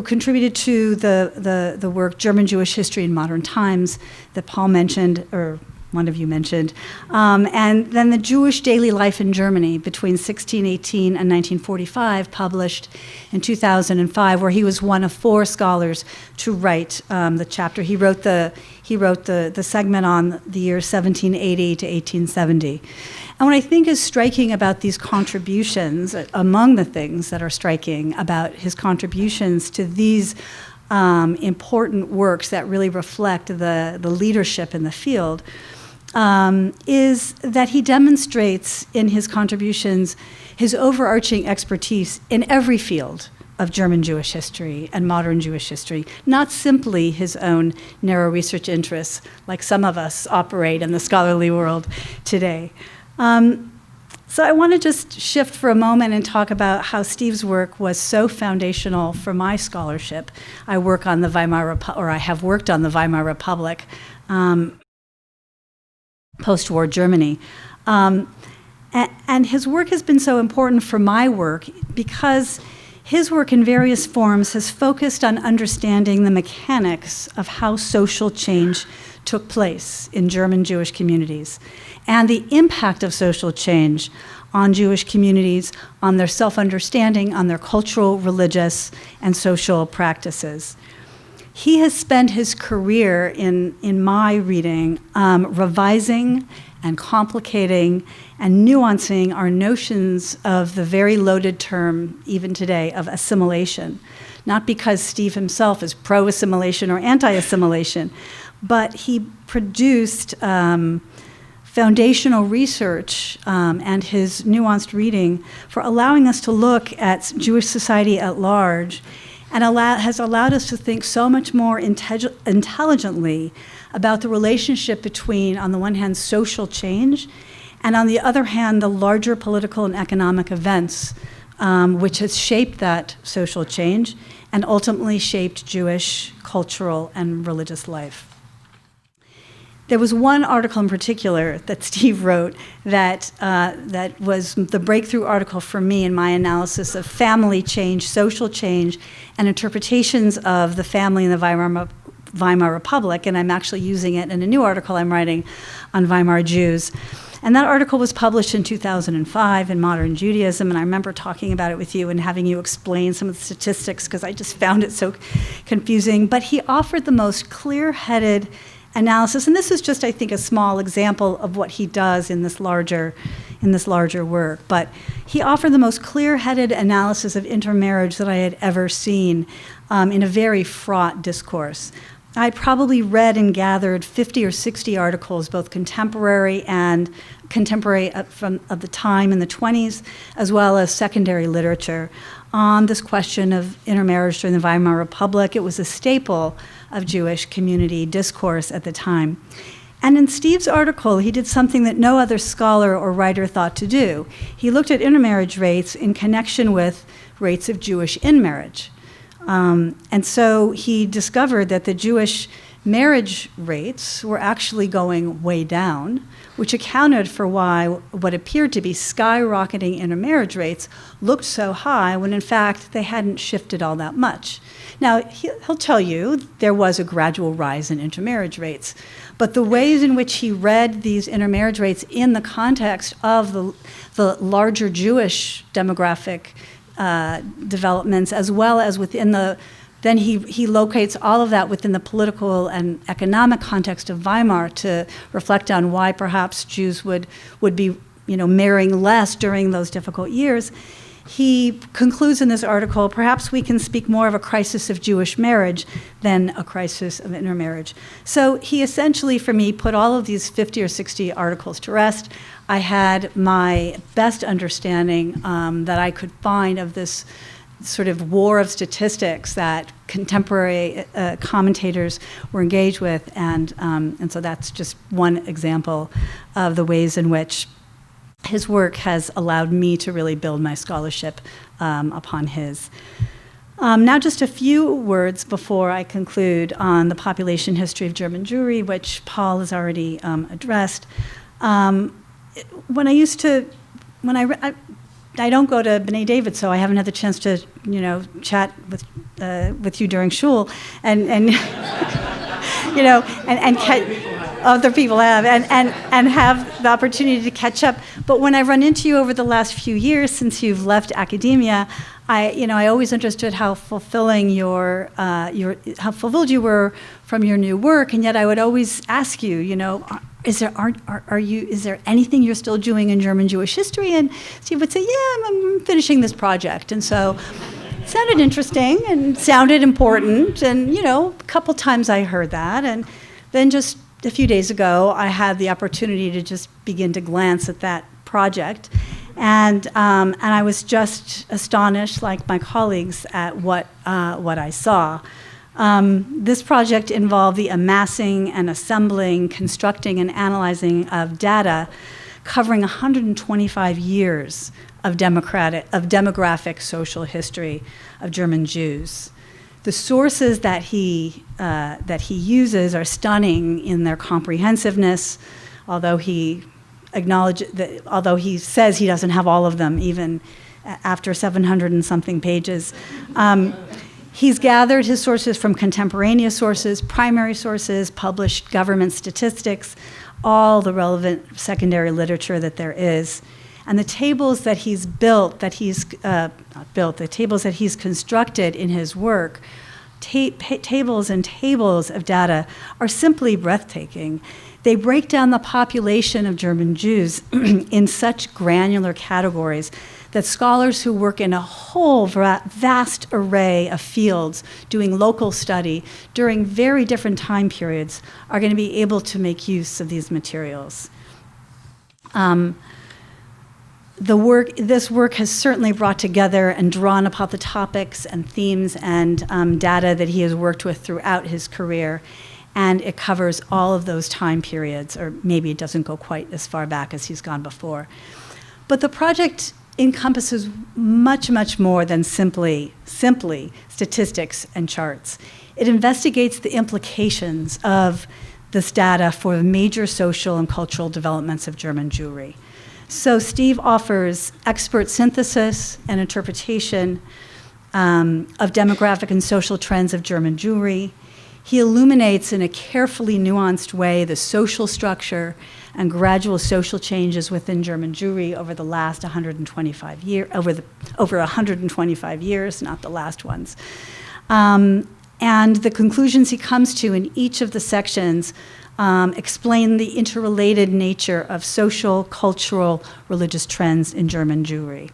contributed to the work German Jewish History in Modern Times that Paul mentioned, or one of you mentioned, and then The Jewish Daily Life in Germany between 1618 and 1945, published in 2005, where he was one of 4 scholars to write the chapter. He wrote the segment on the year 1780 to 1870. And what I think is striking about these contributions, among the things that are striking about his contributions to these important works that really reflect the leadership in the field, is that he demonstrates in his contributions his overarching expertise in every field of German Jewish history and modern Jewish history, not simply his own narrow research interests, like some of us operate in the scholarly world today. So I want to just shift for a moment and talk about how Steve's work was so foundational for my scholarship. I work on the I have worked on the Weimar Republic, post-war Germany. And his work has been so important for my work because his work in various forms has focused on understanding the mechanics of how social change took place in German Jewish communities and the impact of social change on Jewish communities, on their self-understanding, on their cultural, religious, and social practices. He has spent his career in my reading revising and complicating and nuancing our notions of the very loaded term, even today, of assimilation. Not because Steve himself is pro-assimilation or anti-assimilation, but he produced foundational research and his nuanced reading for allowing us to look at Jewish society at large and has allowed us to think so much more intelligently about the relationship between, on the one hand, social change, and on the other hand, the larger political and economic events which has shaped that social change and ultimately shaped Jewish cultural and religious life. There was one article in particular that Steve wrote that was the breakthrough article for me in my analysis of family change, social change, and interpretations of the family in the Weimar Republic, and I'm actually using it in a new article I'm writing on Weimar Jews. And that article was published in 2005 in Modern Judaism, and I remember talking about it with you and having you explain some of the statistics because I just found it so confusing. But he offered the most clear-headed analysis, and this is just, I think, a small example of what he does in this larger work. But he offered the most clear-headed analysis of intermarriage that I had ever seen in a very fraught discourse. I probably read and gathered 50 or 60 articles, both contemporary of the time in the 20s, as well as secondary literature on this question of intermarriage during the Weimar Republic. It was a staple of Jewish community discourse at the time. And in Steve's article, he did something that no other scholar or writer thought to do. He looked at intermarriage rates in connection with rates of Jewish inmarriage. And so he discovered that the Jewish marriage rates were actually going way down, which accounted for why what appeared to be skyrocketing intermarriage rates looked so high when in fact they hadn't shifted all that much. Now, he'll tell you there was a gradual rise in intermarriage rates, but the ways in which he read these intermarriage rates in the context of the larger Jewish demographic developments, as well as within then he locates all of that within the political and economic context of Weimar to reflect on why perhaps Jews would be marrying less during those difficult years. He concludes in this article, perhaps we can speak more of a crisis of Jewish marriage than a crisis of intermarriage. So he essentially, for me, put all of these 50 or 60 articles to rest. I had my best understanding that I could find of this sort of war of statistics that contemporary commentators were engaged with, and so that's just one example of the ways in which his work has allowed me to really build my scholarship upon his. Now just a few words before I conclude on the population history of German Jewry, which Paul has already addressed. When I don't go to B'nai David, so I haven't had the chance to, chat with you during shul, and other people have, and have the opportunity to catch up. But when I run into you over the last few years since you've left academia, I always understood how fulfilling how fulfilled you were from your new work, and yet I would always ask you, is there anything you're still doing in German Jewish history? And Steve would say, yeah, I'm finishing this project. And so it sounded interesting and sounded important. And, a couple times I heard that. And then just a few days ago, I had the opportunity to just begin to glance at that project. And I was just astonished, like my colleagues, at what I saw. This project involved the amassing and assembling, constructing and analyzing of data covering 125 years of demographic social history of German Jews. The sources that he uses are stunning in their comprehensiveness, although he says he doesn't have all of them, even after 700 and something pages. He's gathered his sources from contemporaneous sources, primary sources, published government statistics, all the relevant secondary literature that there is. And the tables that he's the tables that he's constructed in his work, tables and tables of data, are simply breathtaking. They break down the population of German Jews in such granular categories that scholars who work in a whole vast array of fields doing local study during very different time periods are going to be able to make use of these materials. This work has certainly brought together and drawn upon the topics and themes and data that he has worked with throughout his career, and it covers all of those time periods, or maybe it doesn't go quite as far back as he's gone before. But the project encompasses much, much more than simply statistics and charts. It investigates the implications of this data for the major social and cultural developments of German Jewry. So Steve offers expert synthesis and interpretation of demographic and social trends of German Jewry. He illuminates in a carefully nuanced way the social structure and gradual social changes within German Jewry over the last 125 years, over 125 years, not the last ones. And the conclusions he comes to in each of the sections explain the interrelated nature of social, cultural, religious trends in German Jewry.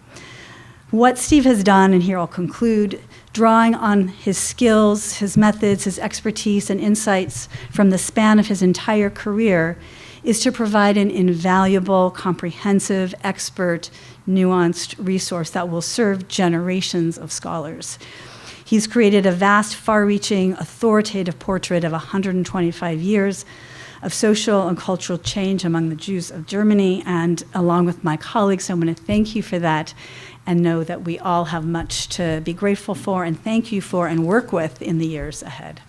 What Steve has done, and here I'll conclude, drawing on his skills, his methods, his expertise, and insights from the span of his entire career, is to provide an invaluable, comprehensive, expert, nuanced resource that will serve generations of scholars. He's created a vast, far-reaching, authoritative portrait of 125 years of social and cultural change among the Jews of Germany, and along with my colleagues, I want to thank you for that and know that we all have much to be grateful for and thank you for and work with in the years ahead.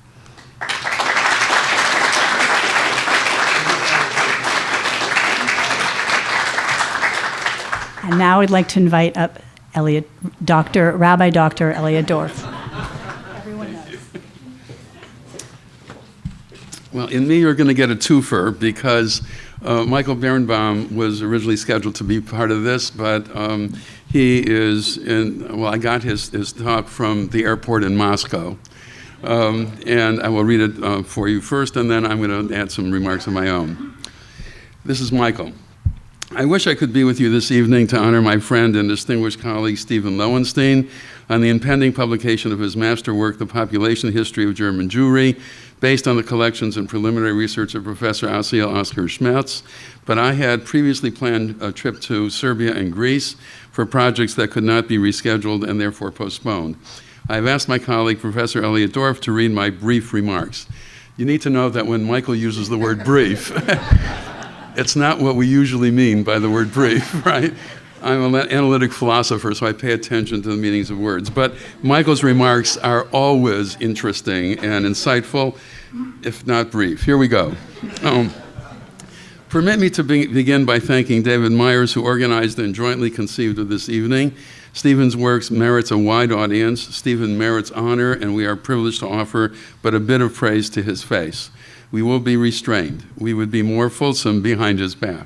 And now I'd like to invite up Rabbi Dr. Elliot Dorff. Everyone knows. Well, in me, you're going to get a twofer because Michael Birnbaum was originally scheduled to be part of this, but he is I got his talk from the airport in Moscow. And I will read it for you first, and then I'm going to add some remarks of my own. This is Michael. I wish I could be with you this evening to honor my friend and distinguished colleague Stephen Lowenstein on the impending publication of his masterwork, The Population History of German Jewry, based on the collections and preliminary research of Professor Asiel Oskar Schmetz, but I had previously planned a trip to Serbia and Greece for projects that could not be rescheduled and therefore postponed. I've asked my colleague, Professor Elliot Dorff, to read my brief remarks. You need to know that when Michael uses the word brief, it's not what we usually mean by the word brief, right? I'm an analytic philosopher, so I pay attention to the meanings of words. But Michael's remarks are always interesting and insightful, if not brief. Here we go. Permit me to begin by thanking David Myers, who organized and jointly conceived of this evening. Stephen's works merits a wide audience. Stephen merits honor, and we are privileged to offer but a bit of praise to his face. We will be restrained. We would be more fulsome behind his back.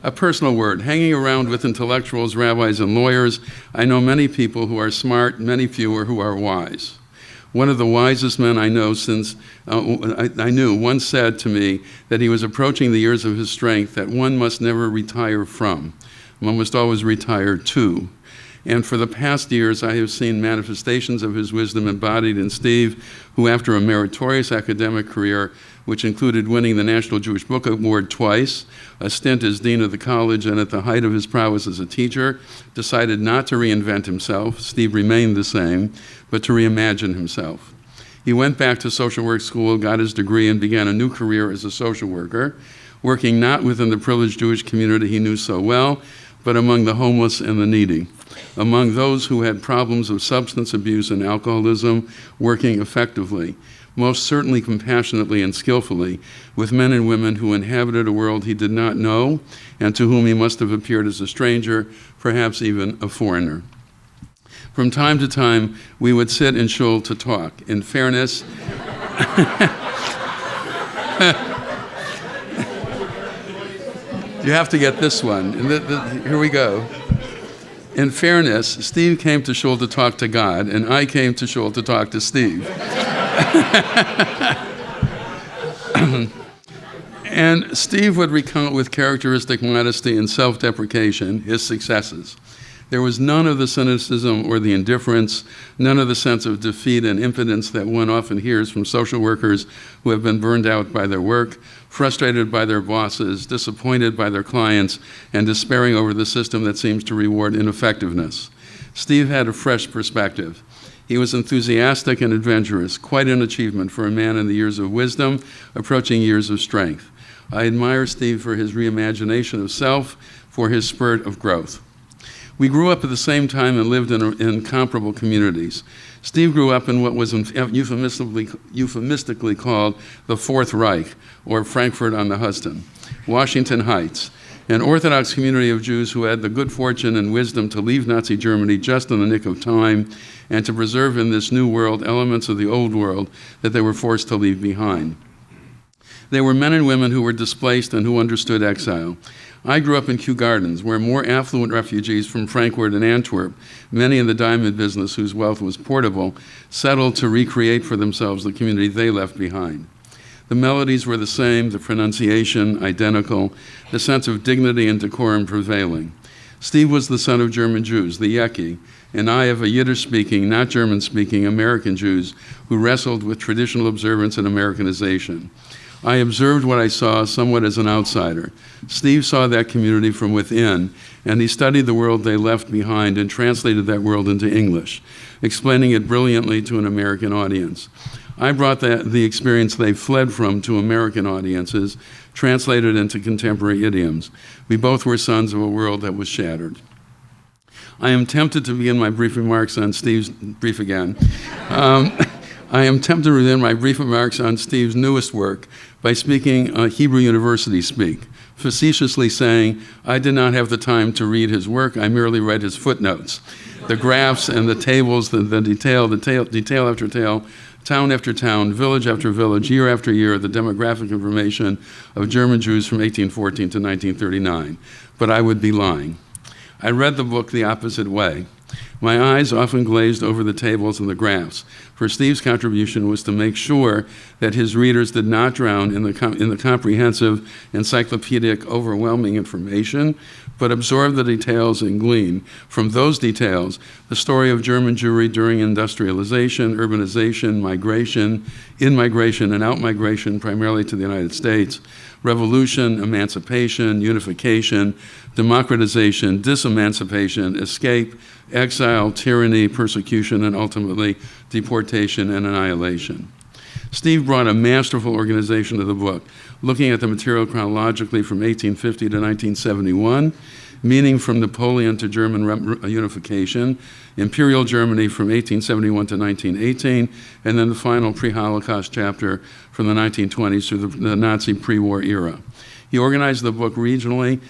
A personal word. Hanging around with intellectuals, rabbis, and lawyers, I know many people who are smart, many fewer who are wise. One of the wisest men I know I knew once said to me that he was approaching the years of his strength that one must never retire from. One must always retire to. And for the past years, I have seen manifestations of his wisdom embodied in Steve, who after a meritorious academic career, which included winning the National Jewish Book Award twice, a stint as dean of the college, and at the height of his prowess as a teacher, decided not to reinvent himself. Steve remained the same, but to reimagine himself. He went back to social work school, got his degree, and began a new career as a social worker. working not within the privileged Jewish community he knew so well, but among the homeless and the needy, among those who had problems of substance abuse and alcoholism, working effectively, most certainly compassionately and skillfully, with men and women who inhabited a world he did not know and to whom he must have appeared as a stranger, perhaps even a foreigner. From time to time, we would sit in shul to talk. In fairness, you have to get this one. Here we go. In fairness, Steve came to shul to talk to God, and I came to shul to talk to Steve. And Steve would recount with characteristic modesty and self-deprecation his successes. There was none of the cynicism or the indifference, none of the sense of defeat and impotence that one often hears from social workers who have been burned out by their work, frustrated by their bosses, disappointed by their clients, and despairing over the system that seems to reward ineffectiveness. Steve had a fresh perspective. He was enthusiastic and adventurous, quite an achievement for a man in the years of wisdom, approaching years of strength. I admire Steve for his reimagination of self, for his spirit of growth. We grew up at the same time and lived in comparable communities. Steve grew up in what was euphemistically called the Fourth Reich, or Frankfurt on the Hudson, Washington Heights, an Orthodox community of Jews who had the good fortune and wisdom to leave Nazi Germany just in the nick of time and to preserve in this new world elements of the old world that they were forced to leave behind. They were men and women who were displaced and who understood exile. I grew up in Kew Gardens, where more affluent refugees from Frankfurt and Antwerp, many in the diamond business whose wealth was portable, settled to recreate for themselves the community they left behind. The melodies were the same, the pronunciation identical, the sense of dignity and decorum prevailing. Steve was the son of German Jews, the Yeki, and I of a Yiddish-speaking, not German-speaking American Jews who wrestled with traditional observance and Americanization. I observed what I saw somewhat as an outsider. Steve saw that community from within, and he studied the world they left behind and translated that world into English, explaining it brilliantly to an American audience. I brought the experience they fled from to American audiences, translated into contemporary idioms. We both were sons of a world that was shattered. I am tempted to begin my brief remarks on Steve's, brief again. I am tempted to begin my brief remarks on Steve's newest work by speaking Hebrew University speak, facetiously saying, I did not have the time to read his work, I merely read his footnotes. The graphs and the tables, the detail after tale, town after town, village after village, year after year, the demographic information of German Jews from 1814 to 1939. But I would be lying. I read the book the opposite way. My eyes often glazed over the tables and the graphs, for Steve's contribution was to make sure that his readers did not drown in the comprehensive, encyclopedic, overwhelming information, but absorb the details and glean from those details the story of German Jewry during industrialization, urbanization, migration, in-migration and out-migration, primarily to the United States, revolution, emancipation, unification, democratization, disemancipation, escape, exile, tyranny, persecution, and ultimately deportation and annihilation. Steve brought a masterful organization to the book, looking at the material chronologically from 1850 to 1971, meaning from Napoleon to German unification, Imperial Germany from 1871 to 1918, and then the final pre-Holocaust chapter from the 1920s through the Nazi pre-war era. He organized the book regionally,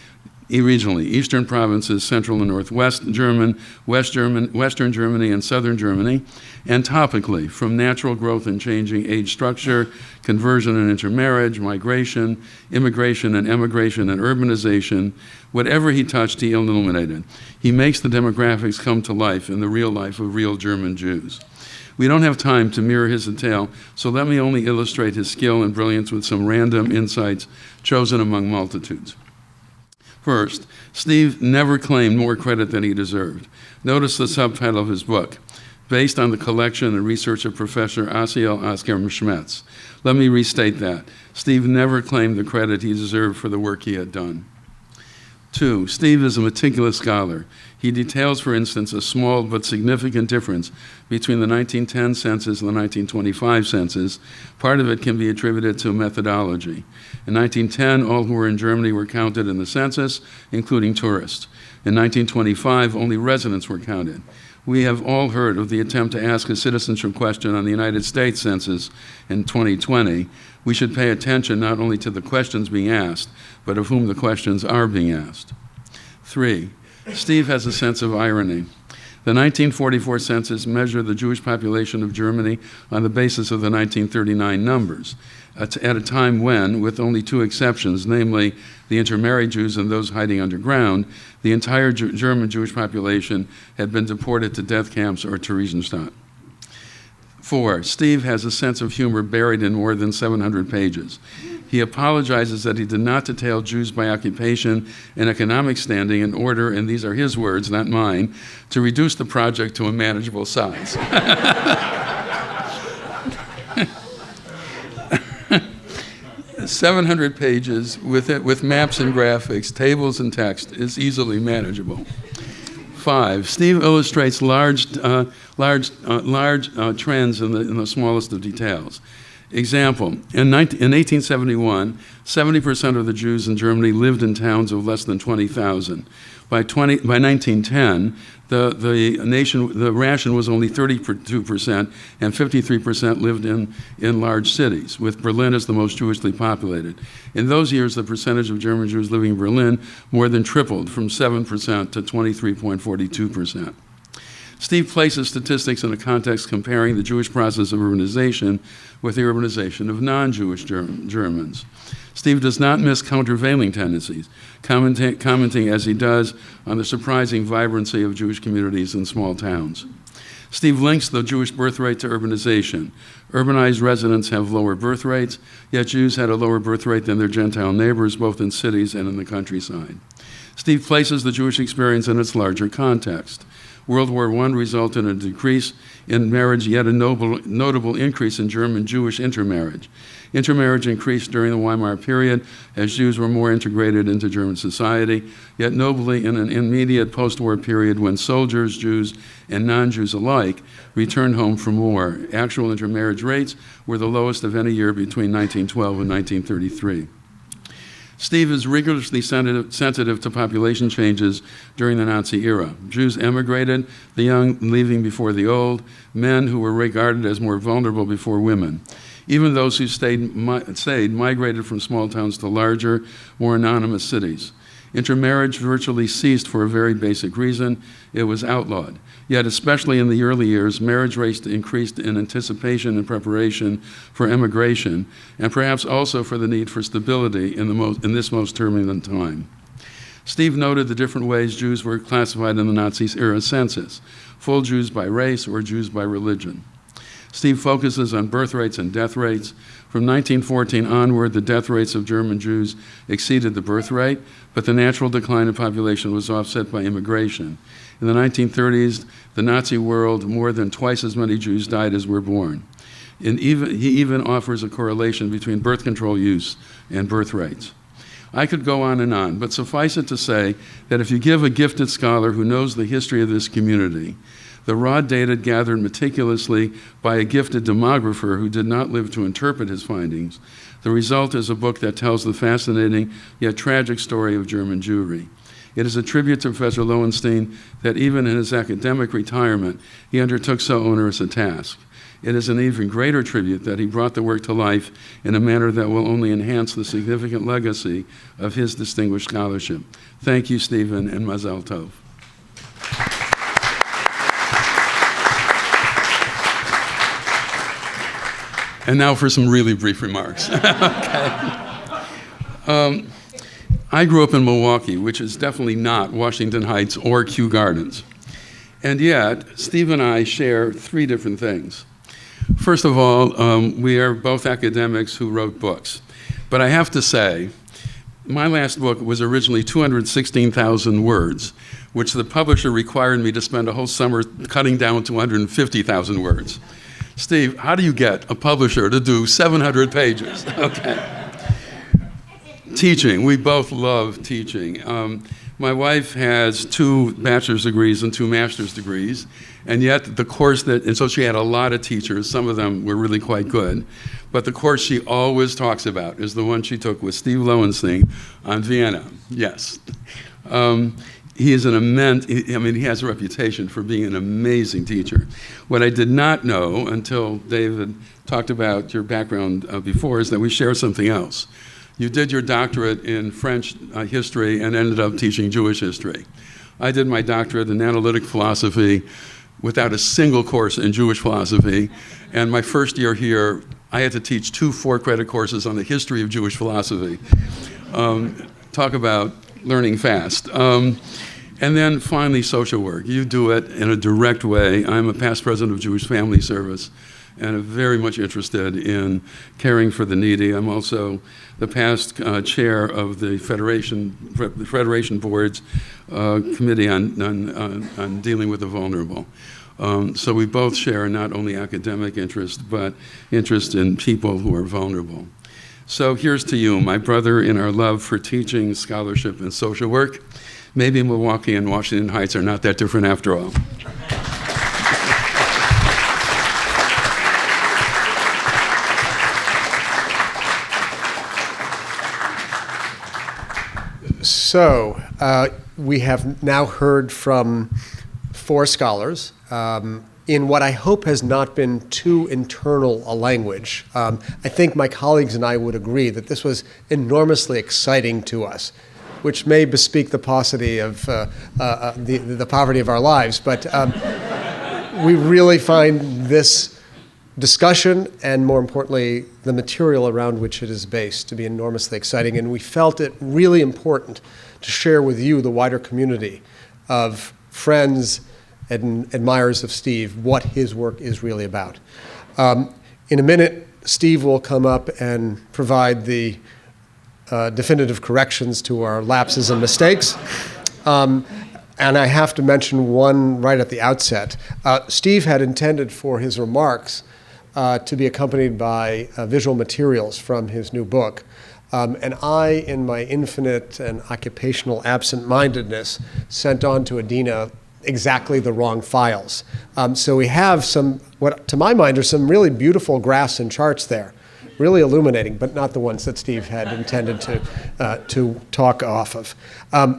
Eastern provinces, Central and Northwest German, Western Germany, and Southern Germany, and topically, from natural growth and changing age structure, conversion and intermarriage, migration, immigration and emigration and urbanization, whatever he touched, he illuminated. He makes the demographics come to life in the real life of real German Jews. We don't have time to mirror his tale, so let me only illustrate his skill and brilliance with some random insights chosen among multitudes. First, Steve never claimed more credit than he deserved. Notice the subtitle of his book, based on the collection and research of Professor Asiel Oscar Schmetz. Let me restate that. Steve never claimed the credit he deserved for the work he had done. 2, Steve is a meticulous scholar. He details, for instance, a small but significant difference between the 1910 census and the 1925 census. Part of it can be attributed to methodology. In 1910, all who were in Germany were counted in the census, including tourists. In 1925, only residents were counted. We have all heard of the attempt to ask a citizenship question on the United States Census in 2020. We should pay attention not only to the questions being asked, but of whom the questions are being asked. 3, Steve has a sense of irony. The 1944 census measured the Jewish population of Germany on the basis of the 1939 numbers, at a time when, with only 2 exceptions, namely the intermarried Jews and those hiding underground, the entire German Jewish population had been deported to death camps or to Theresienstadt. 4, Steve has a sense of humor buried in more than 700 pages. He apologizes that he did not detail Jews by occupation and economic standing in order, and these are his words, not mine, to reduce the project to a manageable size. 700 pages with maps and graphics, tables and text is easily manageable. 5, Steve illustrates large trends in the smallest of details. Example, in 1871, 70% of the Jews in Germany lived in towns of less than 20,000. By 1910, the ration was only 32%, and 53% lived in large cities, with Berlin as the most Jewishly populated. In those years, the percentage of German Jews living in Berlin more than tripled, from 7% to 23.42%. Steve places statistics in a context comparing the Jewish process of urbanization with the urbanization of non-Jewish Germans. Steve does not miss countervailing tendencies, commenting as he does on the surprising vibrancy of Jewish communities in small towns. Steve links the Jewish birth rate to urbanization. Urbanized residents have lower birth rates, yet Jews had a lower birth rate than their Gentile neighbors, both in cities and in the countryside. Steve places the Jewish experience in its larger context. World War I resulted in a decrease in marriage, yet a notable increase in German-Jewish intermarriage. Intermarriage increased during the Weimar period as Jews were more integrated into German society, yet nobly in an immediate post-war period when soldiers, Jews, and non-Jews alike returned home from war. Actual intermarriage rates were the lowest of any year between 1912 and 1933. Steve is rigorously sensitive to population changes during the Nazi era. Jews emigrated, the young leaving before the old, men who were regarded as more vulnerable before women. Even those who stayed migrated from small towns to larger, more anonymous cities. Intermarriage virtually ceased for a very basic reason: it was outlawed. Yet, especially in the early years, marriage rates increased in anticipation and preparation for emigration, and perhaps also for the need for stability in this most turbulent time. Steve noted the different ways Jews were classified in the Nazis' era census: full Jews by race or Jews by religion. Steve focuses on birth rates and death rates. From 1914 onward, the death rates of German Jews exceeded the birth rate, but the natural decline in population was offset by immigration. In the 1930s, the Nazi world, more than twice as many Jews died as were born. And he even offers a correlation between birth control use and birth rates. I could go on, but suffice it to say that if you give a gifted scholar who knows the history of this community the raw data gathered meticulously by a gifted demographer who did not live to interpret his findings, the result is a book that tells the fascinating yet tragic story of German Jewry. It is a tribute to Professor Lowenstein that even in his academic retirement, he undertook so onerous a task. It is an even greater tribute that he brought the work to life in a manner that will only enhance the significant legacy of his distinguished scholarship. Thank you, Stephen, and Mazel Tov. And now for some really brief remarks. I grew up in Milwaukee, which is definitely not Washington Heights or Kew Gardens. And yet, Steve and I share 3 different things. First of all, we are both academics who wrote books. But I have to say, my last book was originally 216,000 words, which the publisher required me to spend a whole summer cutting down to 150,000 words. Steve, how do you get a publisher to do 700 pages? Okay. Teaching, we both love teaching. My wife has 2 bachelor's degrees and 2 master's degrees, and yet the course and so she had a lot of teachers, some of them were really quite good, but the course she always talks about is the one she took with Steve Lowenstein on Vienna. Yes. He is he has a reputation for being an amazing teacher. What I did not know until David talked about your background before is that we share something else. You did your doctorate in French history and ended up teaching Jewish history. I did my doctorate in analytic philosophy without a single course in Jewish philosophy, and my first year here, I had to teach 2 4-credit courses on the history of Jewish philosophy. Talk about learning fast. And then finally, social work. You do it in a direct way. I'm a past president of Jewish Family Service and am very much interested in caring for the needy. I'm also the past chair of the Federation Board's Committee on Dealing with the Vulnerable. So we both share not only academic interest, but interest in people who are vulnerable. So here's to you, my brother, in our love for teaching, scholarship, and social work. Maybe Milwaukee and Washington Heights are not that different after all. So we have now heard from 4 scholars in what I hope has not been too internal a language. I think my colleagues and I would agree that this was enormously exciting to us, which may bespeak the paucity of the poverty of our lives, but we really find this discussion and, more importantly, the material around which it is based to be enormously exciting, and we felt it really important to share with you, the wider community of friends and admirers of Steve, what his work is really about. In a minute, Steve will come up and provide the definitive corrections to our lapses and mistakes. And I have to mention one right at the outset. Steve had intended for his remarks to be accompanied by visual materials from his new book. And I, in my infinite and occupational absent-mindedness, sent on to Adina exactly the wrong files. So we have some, what to my mind are some really beautiful graphs and charts there, really illuminating, but not the ones that Steve had intended to talk off of.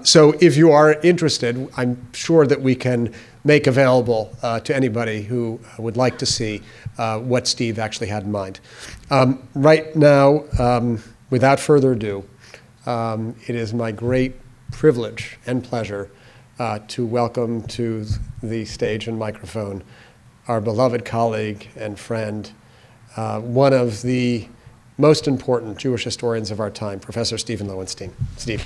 So if you are interested, I'm sure that we can make available to anybody who would like to see what Steve actually had in mind. Right now, without further ado, it is my great privilege and pleasure to welcome to the stage and microphone our beloved colleague and friend, one of the most important Jewish historians of our time, Professor Stephen Lowenstein. Steve.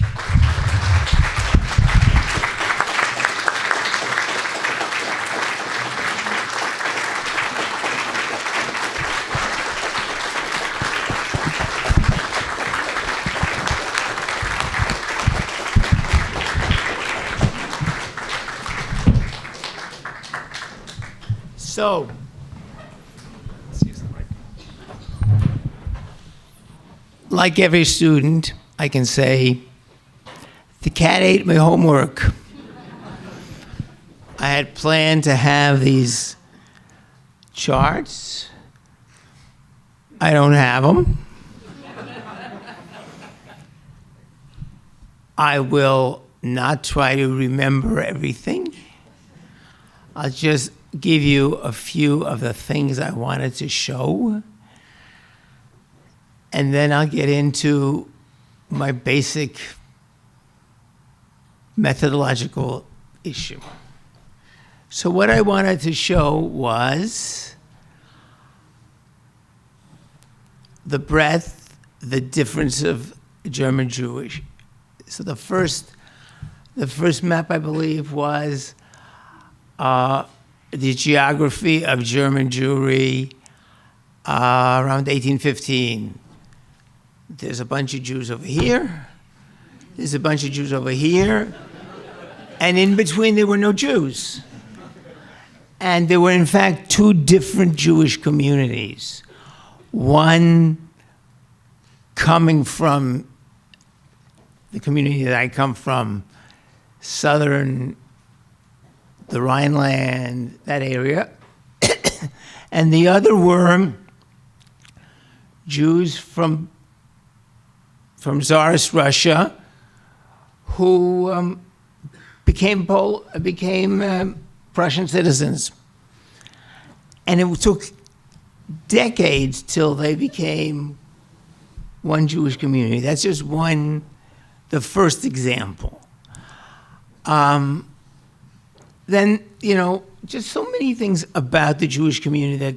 So, like every student, I can say, the cat ate my homework. I had planned to have these charts. I don't have them. I will not try to remember everything. I'll just give you a few of the things I wanted to show. And then I'll get into my basic methodological issue. So what I wanted to show was the breadth, the difference of German Jewish. So the first map, I believe, was the geography of German Jewry around 1815. There's a bunch of Jews over here. There's a bunch of Jews over here. And in between, there were no Jews. And there were, in fact, 2 different Jewish communities. One coming from the community that I come from, southern, the Rhineland, that area. And the other were Jews from Tsarist Russia who became Prussian citizens. And it took decades till they became one Jewish community. That's just the first example. Then, just so many things about the Jewish community that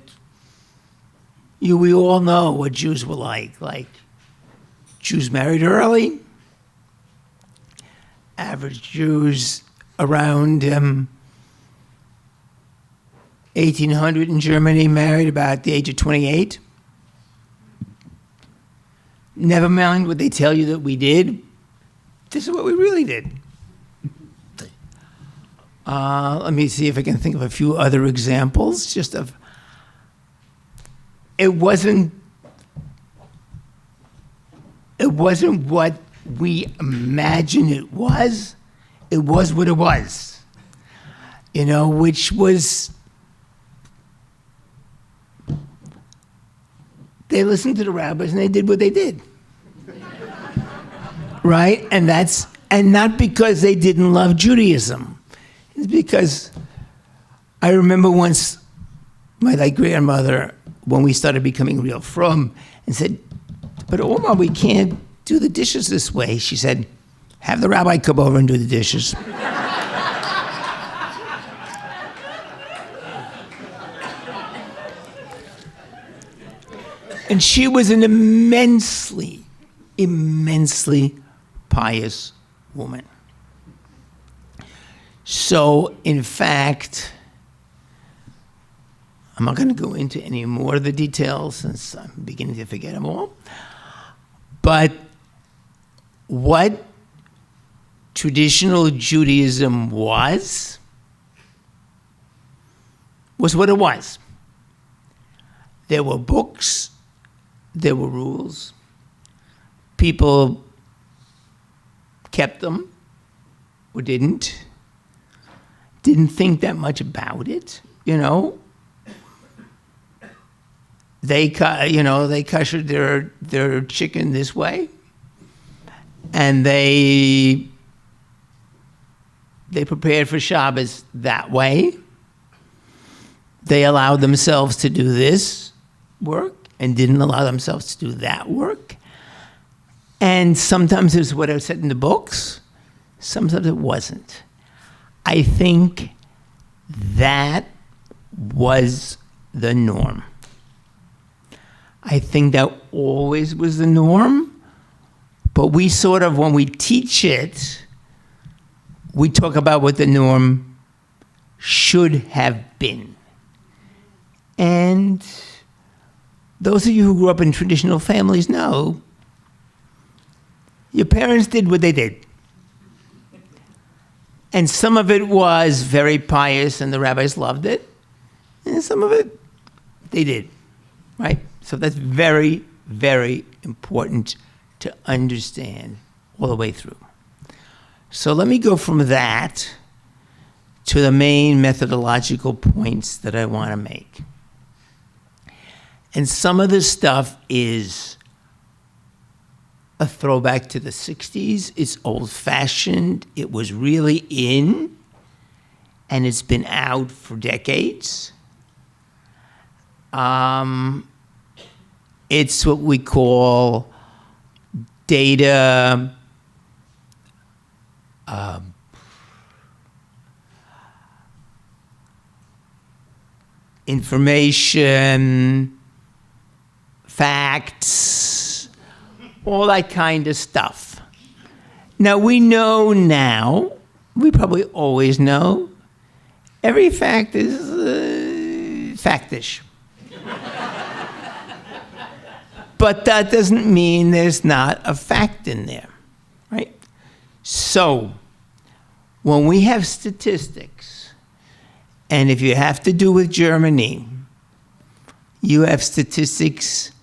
we all know what Jews were like Jews married early, average Jews around 1800 in Germany married about the age of 28. Never mind what they tell you that we did. This is what we really did. Let me see if I can think of a few other examples. It wasn't what we imagine it was. It was what it was. Which was, they listened to the rabbis and they did what they did. Right? And not because they didn't love Judaism. It's because I remember once my late grandmother, when we started becoming real frum, and said, "But Omar, we can't do the dishes this way." She said, "Have the rabbi come over and do the dishes." And she was an immensely, immensely pious woman. So, in fact, I'm not going to go into any more of the details since I'm beginning to forget them all. But what traditional Judaism was what it was. There were books, there were rules. People kept them or didn't think that much about it, They kashered their chicken this way, and they prepared for Shabbos that way. They allowed themselves to do this work and didn't allow themselves to do that work. And sometimes it was what I said in the books, sometimes it wasn't. I think that was the norm. I think that always was the norm, but we sort of, when we teach it, we talk about what the norm should have been. And those of you who grew up in traditional families know your parents did what they did. And some of it was very pious and the rabbis loved it. And some of it, they did, right? So that's very, very important to understand all the way through. So let me go from that to the main methodological points that I want to make. And some of this stuff is a throwback to the 60s. It's old-fashioned. It was really in, and it's been out for decades. It's what we call data information, facts, all that kind of stuff. Now, we know now, we probably always know, every fact is factish. But that doesn't mean there's not a fact in there, right? So, when we have statistics, and if you have to do with Germany, you have statistics.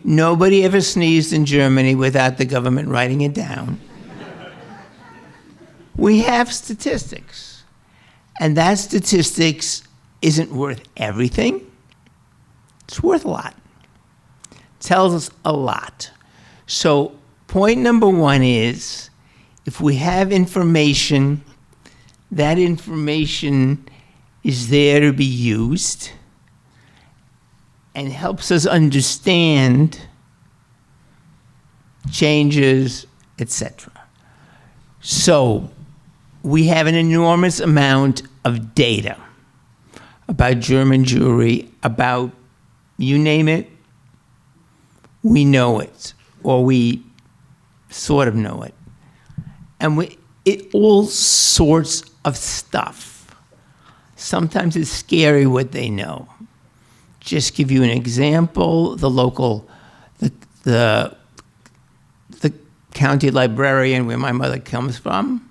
Nobody ever sneezed in Germany without the government writing it down. we have statistics. And that statistics isn't worth everything. It's worth a lot. Tells us a lot. So point number one is, if we have information, that information is there to be used and helps us understand changes, etc. So we have an enormous amount of data about German Jewry, about, you name it, we know it, or we sort of know it. And all sorts of stuff. Sometimes it's scary what they know. Just give you an example, the county librarian where my mother comes from,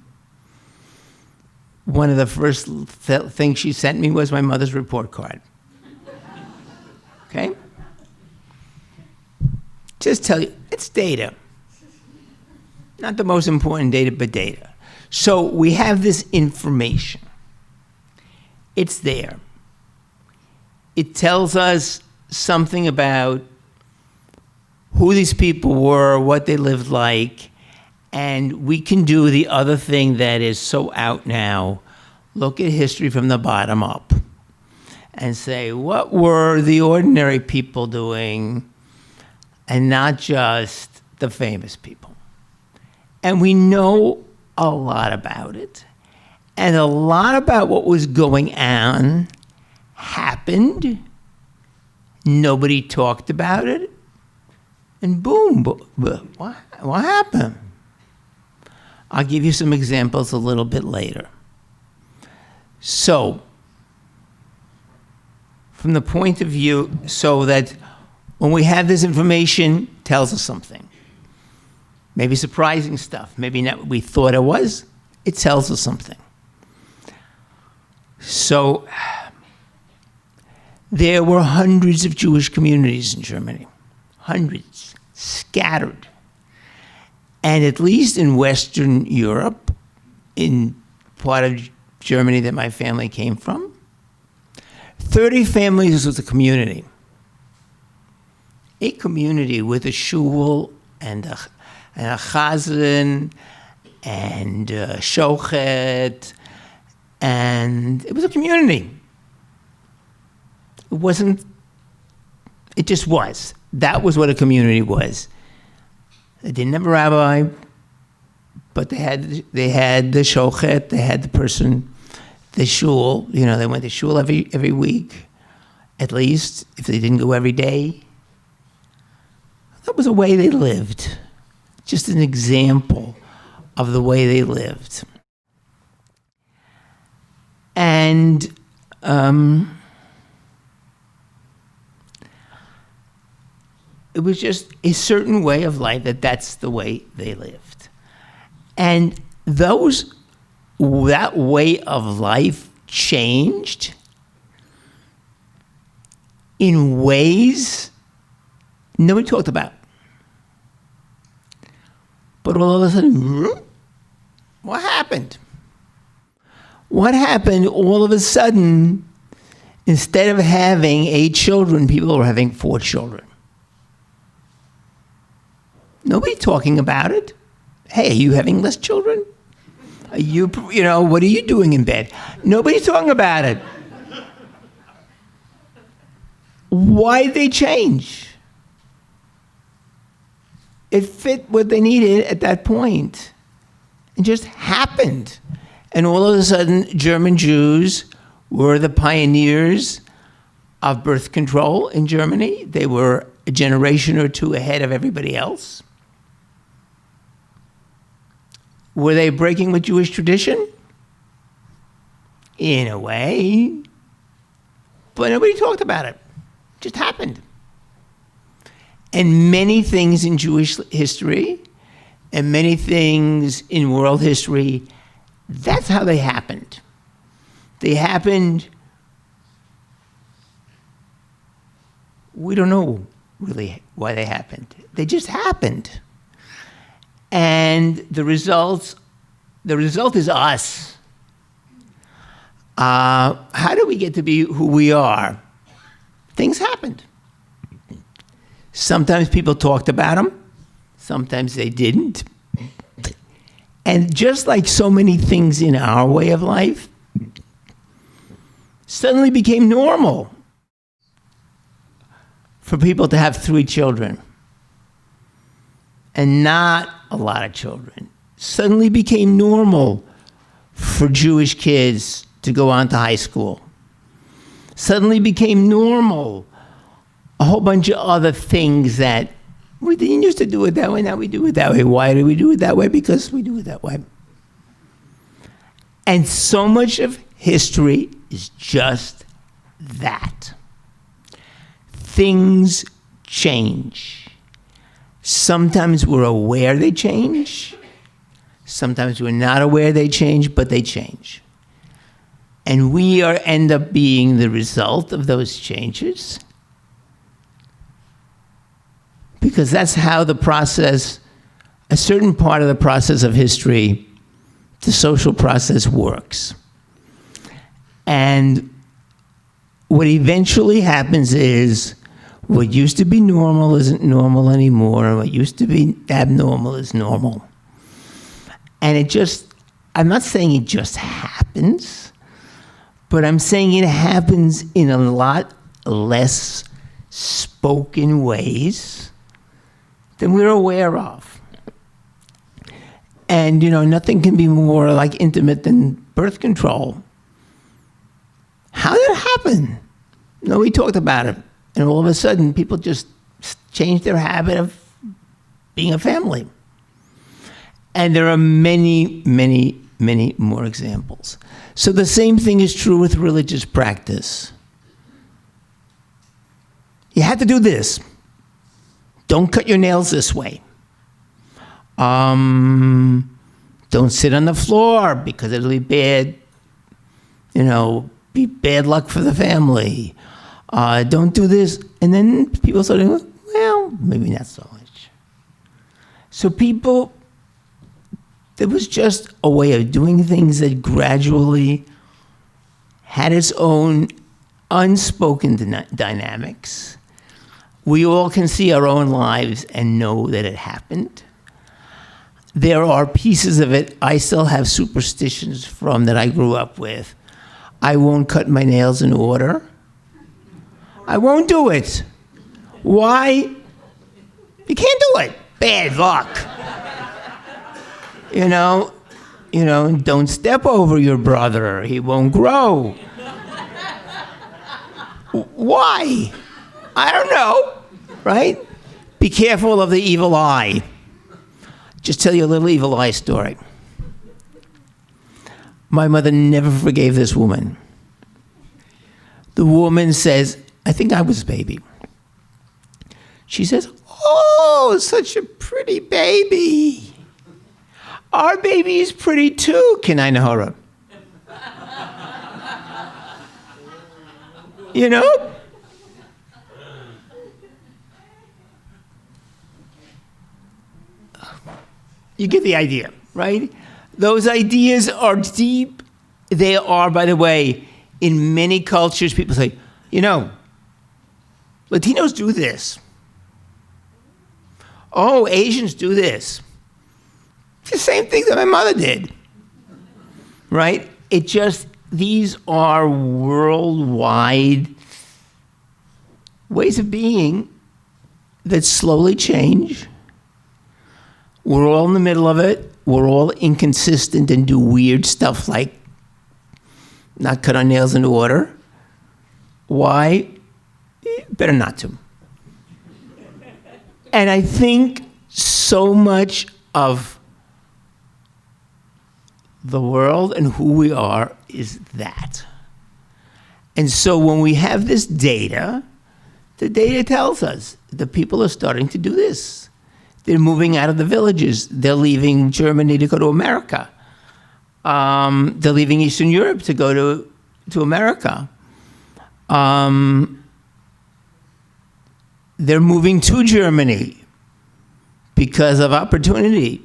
one of the first things she sent me was my mother's report card. Okay? Just tell you, it's data. Not the most important data, but data. So we have this information. It's there. It tells us something about who these people were, what they lived like, and we can do the other thing that is so out now, look at history from the bottom up and say, what were the ordinary people doing and not just the famous people? And we know a lot about it, and a lot about what was going on happened. Nobody talked about it. And boom, what happened? I'll give you some examples a little bit later. So, from the point of view, so that when we have this information, it tells us something. Maybe surprising stuff, maybe not what we thought it was, it tells us something. So, there were hundreds of Jewish communities in Germany. Hundreds, scattered. And at least in Western Europe, in part of Germany that my family came from, 30 families was a community. A community with a shul and a chazan and a shochet, and it was a community. It just was. That was what a community was. They didn't have a rabbi, but they had the shochet, they had the person, the shul. You know, they went to shul every week, at least, if they didn't go every day. That was a way they lived. Just an example of the way they lived. And it was just a certain way of life that's the way they lived. And that way of life changed in ways nobody talked about. But all of a sudden, what happened? What happened all of a sudden, instead of having 8 children, people were having 4 children. Nobody talking about it. Hey, are you having less children? Are you what are you doing in bed? Nobody's talking about it. Why did they change? It fit what they needed at that point. It just happened. And all of a sudden, German Jews were the pioneers of birth control in Germany. They were a generation or 2 ahead of everybody else. Were they breaking with Jewish tradition? In a way. But nobody talked about it. It just happened. And many things in Jewish history and many things in world history, that's how they happened. They happened, we don't know really why they happened. They just happened. And the results the result is us. How do we get to be who we are? Things happened. Sometimes people talked about them. Sometimes they didn't. And just like so many things in our way of life, suddenly became normal for people to have 3 children and not a lot of children. Suddenly became normal for Jewish kids to go on to high school. Suddenly became normal a whole bunch of other things that we didn't used to do it that way, now we do it that way. Why do we do it that way? Because we do it that way. And so much of history is just that. Things change. Sometimes we're aware they change. Sometimes we're not aware they change, but they change. And we end up being the result of those changes. Because that's how the process, a certain part of the process of history, the social process works. And what eventually happens is what used to be normal isn't normal anymore, and what used to be abnormal is normal. And it just, I'm not saying it just happens, but I'm saying it happens in a lot less spoken ways than we're aware of. And, nothing can be more like intimate than birth control. How did it happen? Nobody talked about it. And all of a sudden, people just changed their habit of being a family. And there are many, many, many more examples. So the same thing is true with religious practice. You had to do this. Don't cut your nails this way. Don't sit on the floor because it'll be bad, be bad luck for the family. Don't do this. And then people started, well, maybe not so much. So there was just a way of doing things that gradually had its own unspoken dynamics. We all can see our own lives and know that it happened. There are pieces of it I still have superstitions from that I grew up with. I won't cut my nails in order. I won't do it. Why? You can't do it. Bad luck. Don't step over your brother. He won't grow. Why? I don't know, right? Be careful of the evil eye. Just tell you a little evil eye story. My mother never forgave this woman. The woman says, I think I was a baby. She says, oh, such a pretty baby. Our baby is pretty too, Kenai Nahara. You get the idea, right? Those ideas are deep. They are, by the way, in many cultures, people say, Latinos do this. Oh, Asians do this. It's the same thing that my mother did, right? These are worldwide ways of being that slowly change. We're all in the middle of it. We're all inconsistent and do weird stuff like not cut our nails in order. Why? Better not to. And I think so much of the world and who we are is that. And so when we have this data, the data tells us the people are starting to do this. They're moving out of the villages. They're leaving Germany to go to America. They're leaving Eastern Europe to go to America. They're moving to Germany because of opportunity.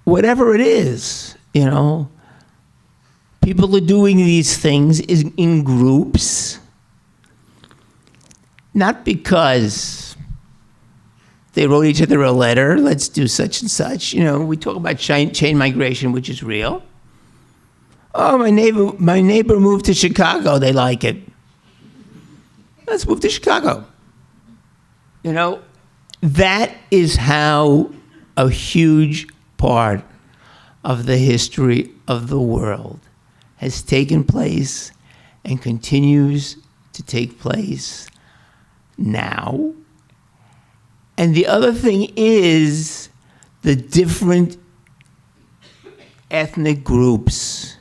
whatever it is, people are doing these things in groups, not because they wrote each other a letter, let's do such and such. We talk about chain migration, which is real. Oh, my neighbor moved to Chicago, they like it. Let's move to Chicago. That is how a huge part of the history of the world has taken place and continues to take place now. And the other thing is the different ethnic groups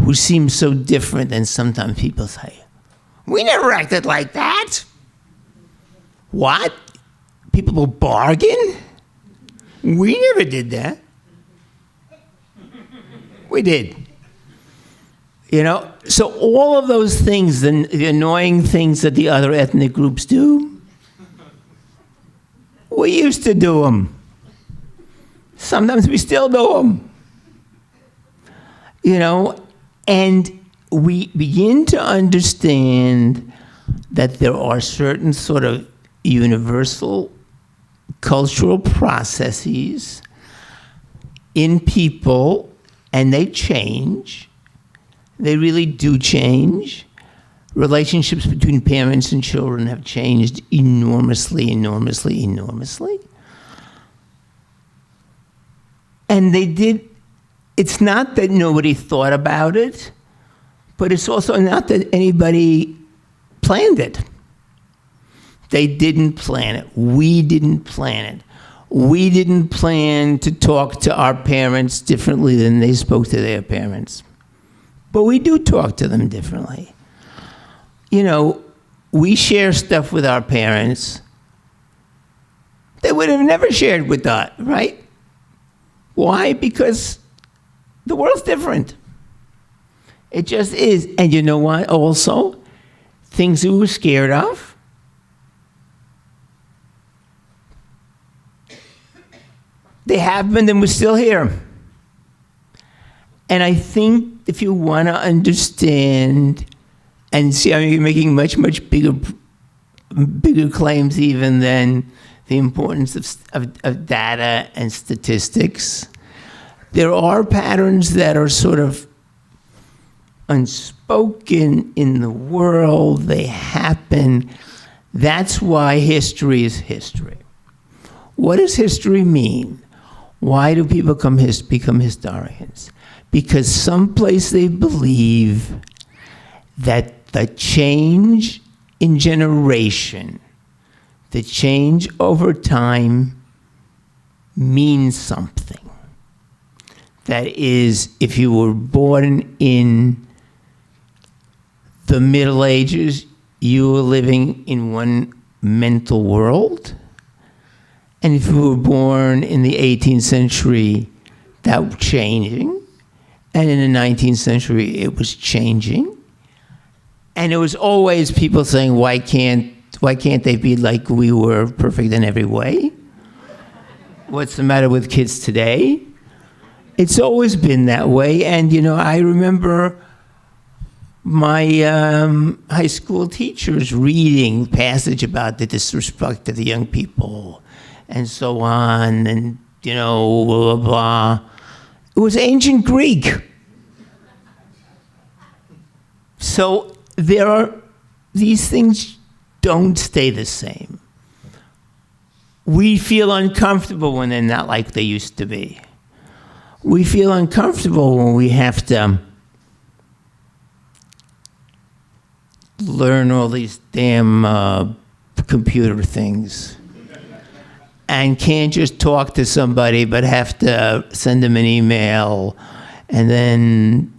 who seem so different, and sometimes people say, we never acted like that. What? People will bargain? We never did that. We did. So all of those things, the annoying things that the other ethnic groups do, we used to do them. Sometimes we still do them. And we begin to understand that there are certain sort of universal cultural processes in people, and they change. They really do change. Relationships between parents and children have changed enormously. And they did. It's not that nobody thought about it, but it's also not that anybody planned it. They didn't plan it. We didn't plan it. We didn't plan to talk to our parents differently than they spoke to their parents. But we do talk to them differently. We share stuff with our parents they would have never shared with us, right? Why? Because the world's different. It just is. And you know what? Also, things we were scared of, they happened and we're still here. And I think if you want to understand and see, you're making much bigger claims even than the importance of data and statistics. There are patterns that are sort of unspoken in the world. They happen. That's why history is history. What does history mean? Why do people become historians? Because someplace they believe that the change in generation, the change over time, means something. That is, if you were born in the Middle Ages, you were living in one mental world. And if you were born in the 18th century, that was changing. And in the 19th century, it was changing. And it was always people saying, why can't they be like we were, perfect in every way? What's the matter with kids today? It's always been that way. And, I remember my high school teachers reading passage about the disrespect of the young people and so on, and, blah, blah, blah. It was ancient Greek. So these things don't stay the same. We feel uncomfortable when they're not like they used to be. We feel uncomfortable when we have to learn all these damn computer things and can't just talk to somebody but have to send them an email and then,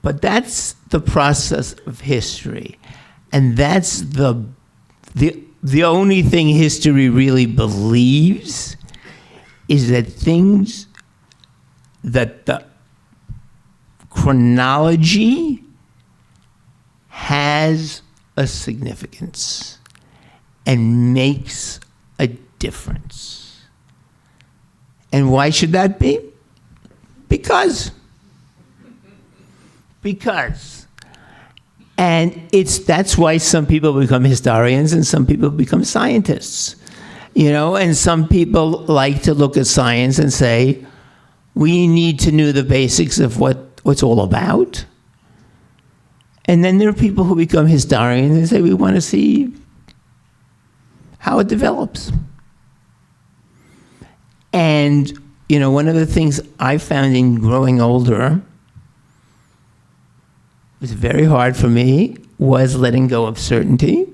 But that's the process of history. And that's the only thing history really believes is that that the chronology has a significance. and makes a difference. And why should that be? Because. And that's why some people become historians and some people become scientists. And some people like to look at science and say, we need to know the basics of what's all about. And then there are people who become historians and say, we want to see how it develops. And, one of the things I found in growing older was very hard for me was letting go of certainty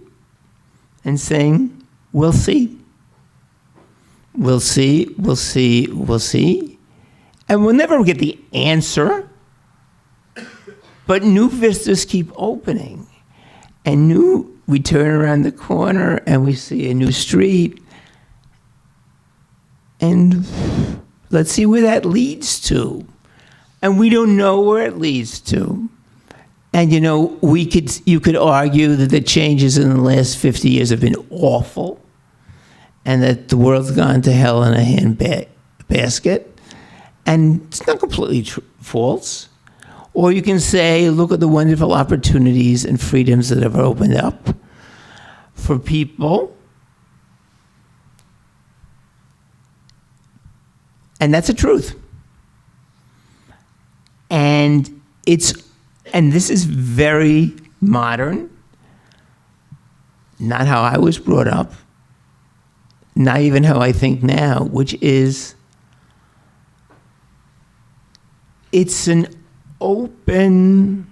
and saying, we'll see. We'll see, we'll see, we'll see. And we'll never get the answer, but new vistas keep opening. And we turn around the corner and we see a new street. And let's see where that leads to. And we don't know where it leads to. And you could argue that the changes in the last 50 years have been awful, and that the world's gone to hell in a handbasket, and it's not completely false. Or you can say, look at the wonderful opportunities and freedoms that have opened up for people. And that's the truth. And this is very modern, not how I was brought up, not even how I think now, which is, it's an open,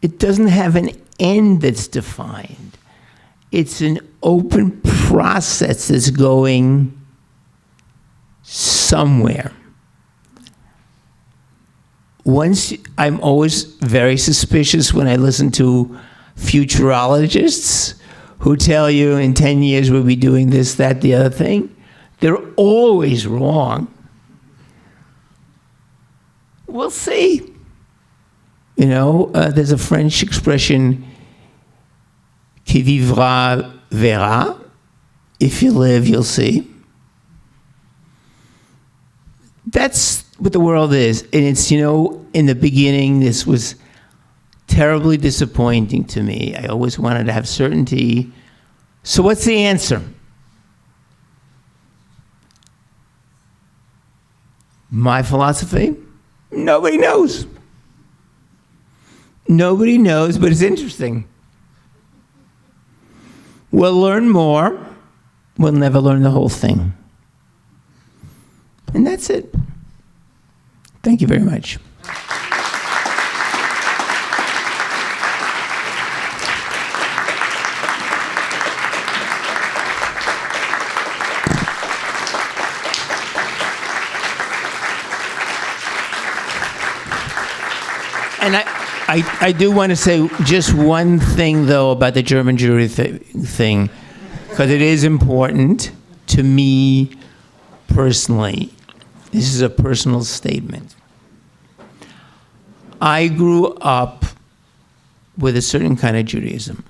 it doesn't have an end that's defined. It's an open process that's going somewhere. I'm always very suspicious when I listen to futurologists who tell you in 10 years we'll be doing this, that, the other thing. They're always wrong. We'll see. There's a French expression, qui vivra verra. If you live, you'll see. That's what the world is. And it's, in the beginning, this was terribly disappointing to me. I always wanted to have certainty. So what's the answer? My philosophy? Nobody knows. Nobody knows, but it's interesting. We'll learn more. We'll never learn the whole thing. And that's it. Thank you very much. And I do want to say just one thing, though, about the German Jewry thing, because it is important to me personally. This is a personal statement. I grew up with a certain kind of Judaism.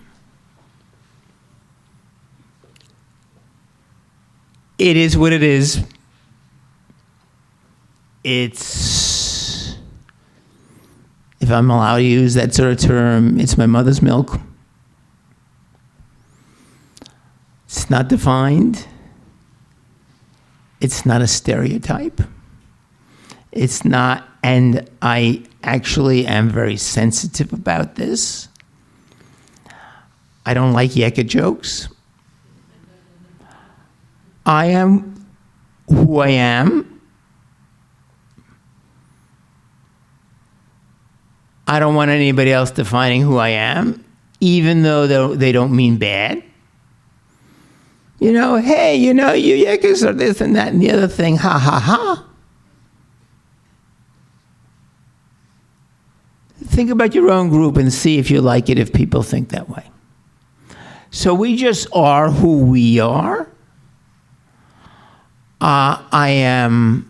It is what it is. It's, if I'm allowed to use that sort of term, it's my mother's milk. It's not defined. It's not a stereotype. It's not, and I actually am very sensitive about this. I don't like Yeka jokes. I am who I am. I don't want anybody else defining who I am, even though they don't mean bad. Hey, you Yekas are this and that and the other thing, ha, ha, ha. Think about your own group and see if you like it if people think that way. So we just are who we are. I'm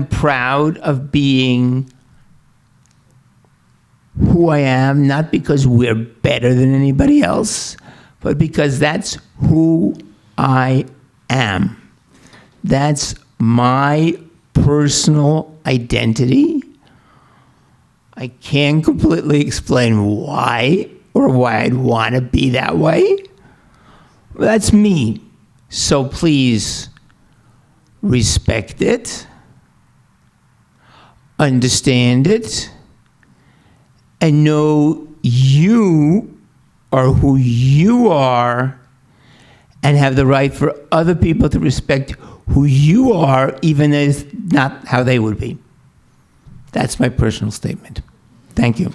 proud of being who I am, not because we're better than anybody else, but because that's who I am. That's my personal identity. I can't completely explain why or why I'd want to be that way. That's me. So please respect it, understand it, and know you are who you are and have the right for other people to respect who you are, even if not how they would be. That's my personal statement. Thank you.